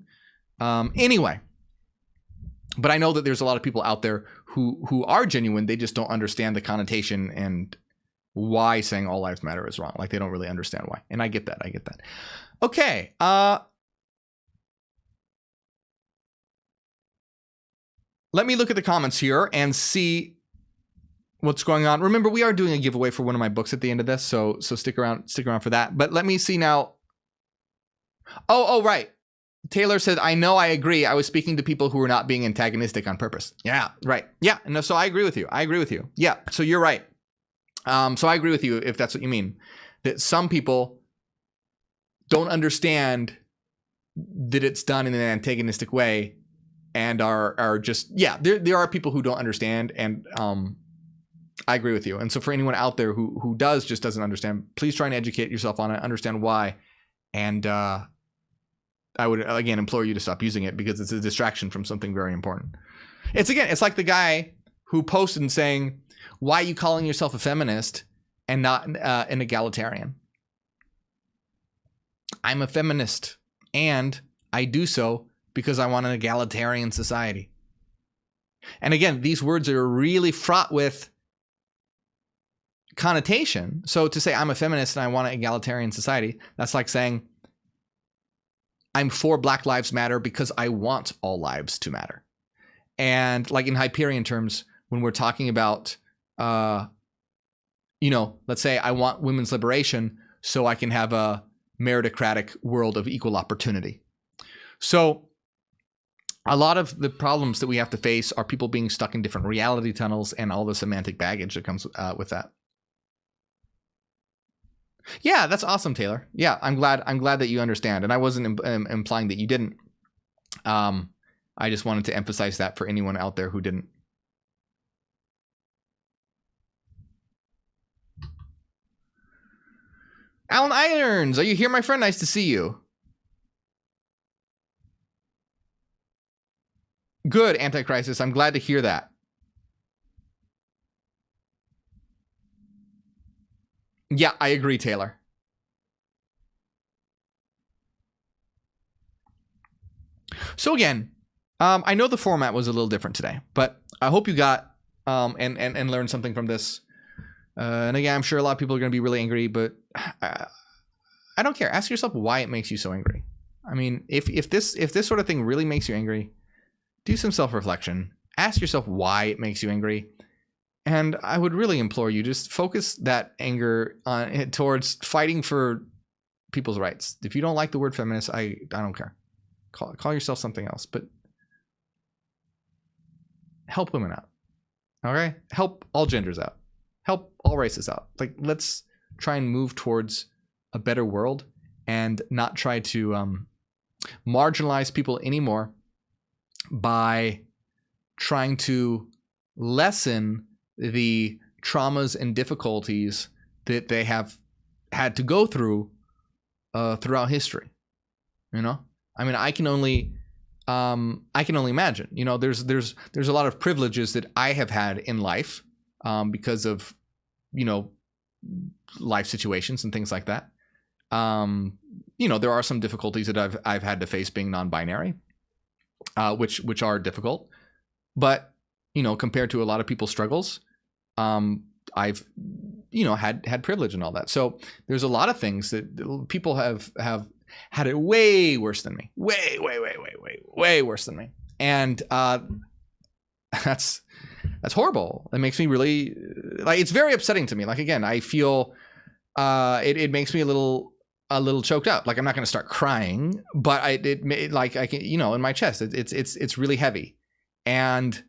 Anyway, but I know that there's a lot of people out there who are genuine. They just don't understand the connotation and why saying all lives matter is wrong. Like, they don't really understand why. And I get that. Okay. Let me look at the comments here and see what's going on. Remember, we are doing a giveaway for one of my books at the end of this, so stick around for that. But let me see now. Oh, right. Taylor said, I know, I agree. I was speaking to people who were not being antagonistic on purpose. Yeah, right. Yeah, no, so I agree with you. Yeah, so you're right. So I agree with you if that's what you mean. That some people don't understand that it's done in an antagonistic way and are just, yeah, there are people who don't understand, and I agree with you. And so for anyone out there who just doesn't understand, please try and educate yourself on it, understand why, and I would, again, implore you to stop using it, because it's a distraction from something very important. It's like the guy who posted and saying, why are you calling yourself a feminist and not an egalitarian? I'm a feminist, and I do so because I want an egalitarian society. And again, these words are really fraught with connotation. So to say I'm a feminist and I want an egalitarian society, that's like saying I'm for Black Lives Matter because I want all lives to matter. And like in Hyperion terms, when we're talking about, let's say I want women's liberation so I can have a meritocratic world of equal opportunity. So a lot of the problems that we have to face are people being stuck in different reality tunnels and all the semantic baggage that comes with that. Yeah, that's awesome, Taylor. Yeah, I'm glad that you understand, and I wasn't implying that you didn't. I just wanted to emphasize that for anyone out there who didn't. Alan Irons, are you here, my friend? Nice to see you. Good, Anticrisis. I'm glad to hear that. Yeah, I agree, Taylor. So again, I know the format was a little different today, but I hope you got and learned something from this. And again, I'm sure a lot of people are going to be really angry, but I don't care. Ask yourself why it makes you so angry. I mean, if this sort of thing really makes you angry, do some self-reflection. Ask yourself why it makes you angry. And I would really implore you, just focus that anger on towards fighting for people's rights. If you don't like the word feminist, I don't care. Call yourself something else, but help women out. Okay? Help all genders out. Help all races out. Like, let's try and move towards a better world and not try to marginalize people anymore by trying to lessen the traumas and difficulties that they have had to go through throughout history. You know, I mean, I can only imagine. You know, there's a lot of privileges that I have had in life because of, you know, life situations and things like that. You know, there are some difficulties that I've had to face being non-binary, which are difficult, but you know, compared to a lot of people's struggles, I've, you know, had privilege and all that. So there's a lot of things that people have had it way worse than me, way worse than me, and that's horrible. It makes me really, like, it's very upsetting to me. Like, again, I feel it makes me a little choked up. Like, I'm not going to start crying, but I can, you know, in my chest, it's really heavy, and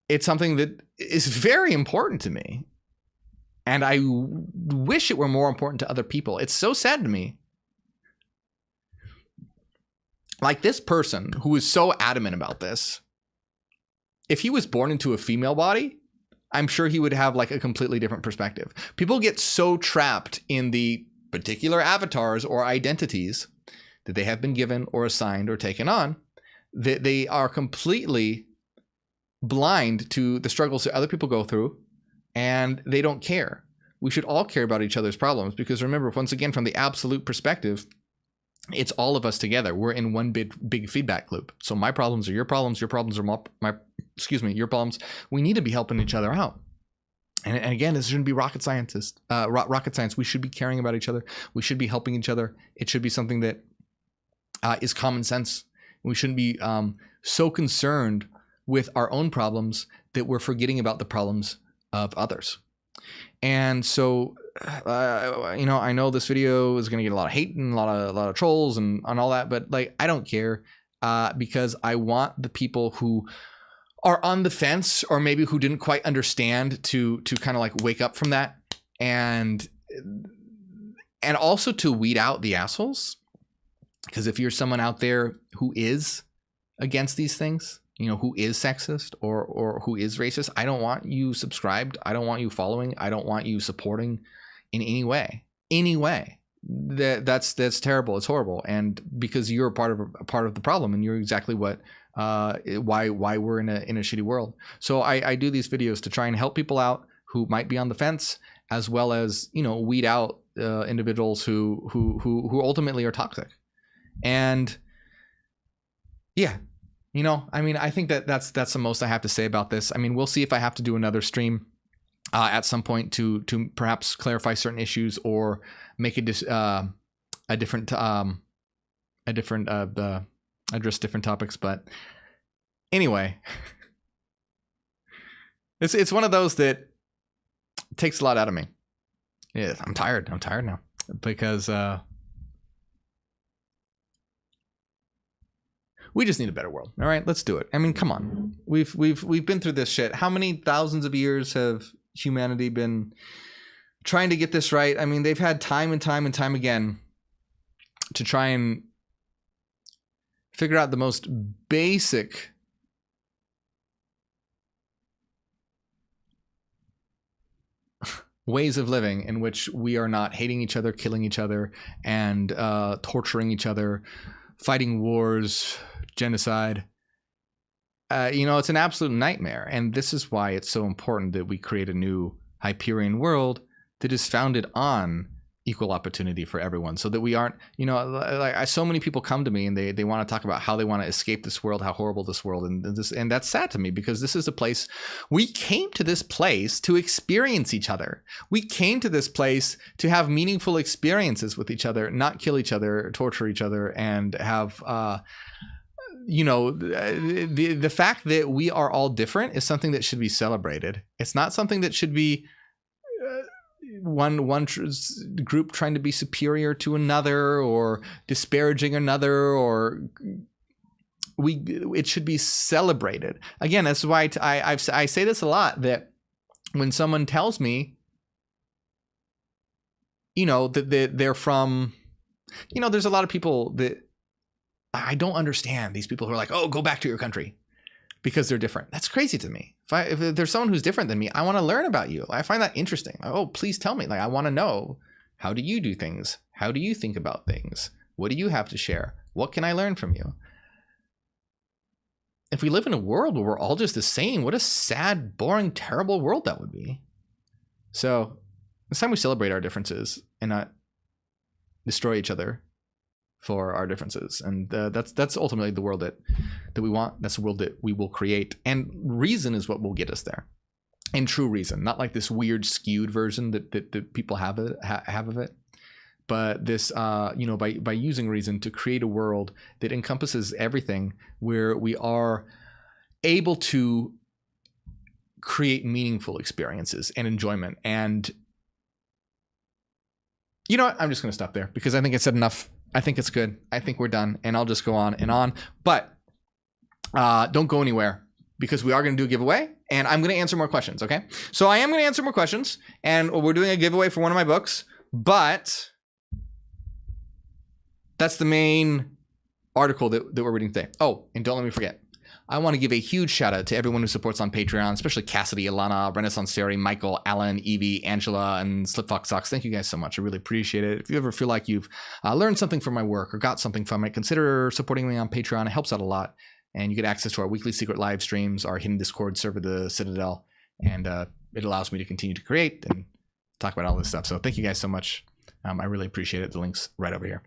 it's something that is very important to me. And I wish it were more important to other people. It's so sad to me. Like this person who is so adamant about this, if he was born into a female body, I'm sure he would have like a completely different perspective. People get so trapped in the particular avatars or identities that they have been given or assigned or taken on that they are completely blind to the struggles that other people go through, and they don't care. We should all care about each other's problems, because remember, once again, from the absolute perspective, it's all of us together. We're in one big feedback loop. So my problems are your problems are your problems. We need to be helping each other out. And again, this shouldn't be rocket science. We should be caring about each other. We should be helping each other. It should be something that is common sense. We shouldn't be so concerned with our own problems that we're forgetting about the problems of others. And so, I know this video is going to get a lot of hate and a lot of trolls and all that, but like, I don't care, because I want the people who are on the fence, or maybe who didn't quite understand, to kind of like wake up from that, and also to weed out the assholes. Because if you're someone out there who is against these things, who is sexist or who is racist, I don't want you subscribed. I don't want you following. I don't want you supporting in any way. That's terrible. It's horrible. And because you're a part of the problem, and you're exactly why we're in a shitty world. So I do these videos to try and help people out who might be on the fence, as well as, weed out individuals who ultimately are toxic. And yeah. I think that's the most I have to say about this. I mean, we'll see if I have to do another stream at some point to perhaps clarify certain issues, or make address different topics. But anyway, it's one of those that takes a lot out of me. Yeah, I'm tired now, because we just need a better world. All right, let's do it. I mean, come on. We've been through this shit. How many thousands of years have humanity been trying to get this right? I mean, they've had time and time again to try and figure out the most basic ways of living in which we are not hating each other, killing each other, and torturing each other, fighting wars, genocide. It's an absolute nightmare. And this is why it's so important that we create a new Hyperion world that is founded on equal opportunity for everyone, so that we aren't, so many people come to me and they want to talk about how they want to escape this world, how horrible this world, and that's sad to me, because this is a place, we came to this place to experience each other. We came to this place to have meaningful experiences with each other, not kill each other, torture each other, and have the fact that we are all different is something that should be celebrated. It's not something that should be one group trying to be superior to another, or disparaging another, or it should be celebrated. Again, that's why I say this a lot, that when someone tells me, that they're from, there's a lot of people that I don't understand, these people who are like, oh, go back to your country because they're different. That's crazy to me. If there's someone who's different than me, I want to learn about you. I find that interesting. Oh, please tell me. Like, I want to know, how do you do things? How do you think about things? What do you have to share? What can I learn from you? If we live in a world where we're all just the same, what a sad, boring, terrible world that would be. So it's time we celebrate our differences and not destroy each other for our differences. And that's ultimately the world that we want. That's the world that we will create. And reason is what will get us there. And true reason, not like this weird skewed version that people have of it. But this, by using reason to create a world that encompasses everything, where we are able to create meaningful experiences and enjoyment. And you know what? I'm just going to stop there, because I think I said enough. I think it's good. I think we're done, and I'll just go on and on. But don't go anywhere, because we are going to do a giveaway, and I'm going to answer more questions, okay? So I am going to answer more questions, and we're doing a giveaway for one of my books, but that's the main article that we're reading today. Oh, and don't let me forget. I want to give a huge shout out to everyone who supports on Patreon, especially Cassidy, Alana, Renaissance Sari, Michael, Alan, Evie, Angela, and Slipfox Socks. Thank you guys so much. I really appreciate it. If you ever feel like you've learned something from my work or got something from it, consider supporting me on Patreon. It helps out a lot. And you get access to our weekly secret live streams, our hidden Discord server, the Citadel. And it allows me to continue to create and talk about all this stuff. So thank you guys so much. I really appreciate it. The link's right over here.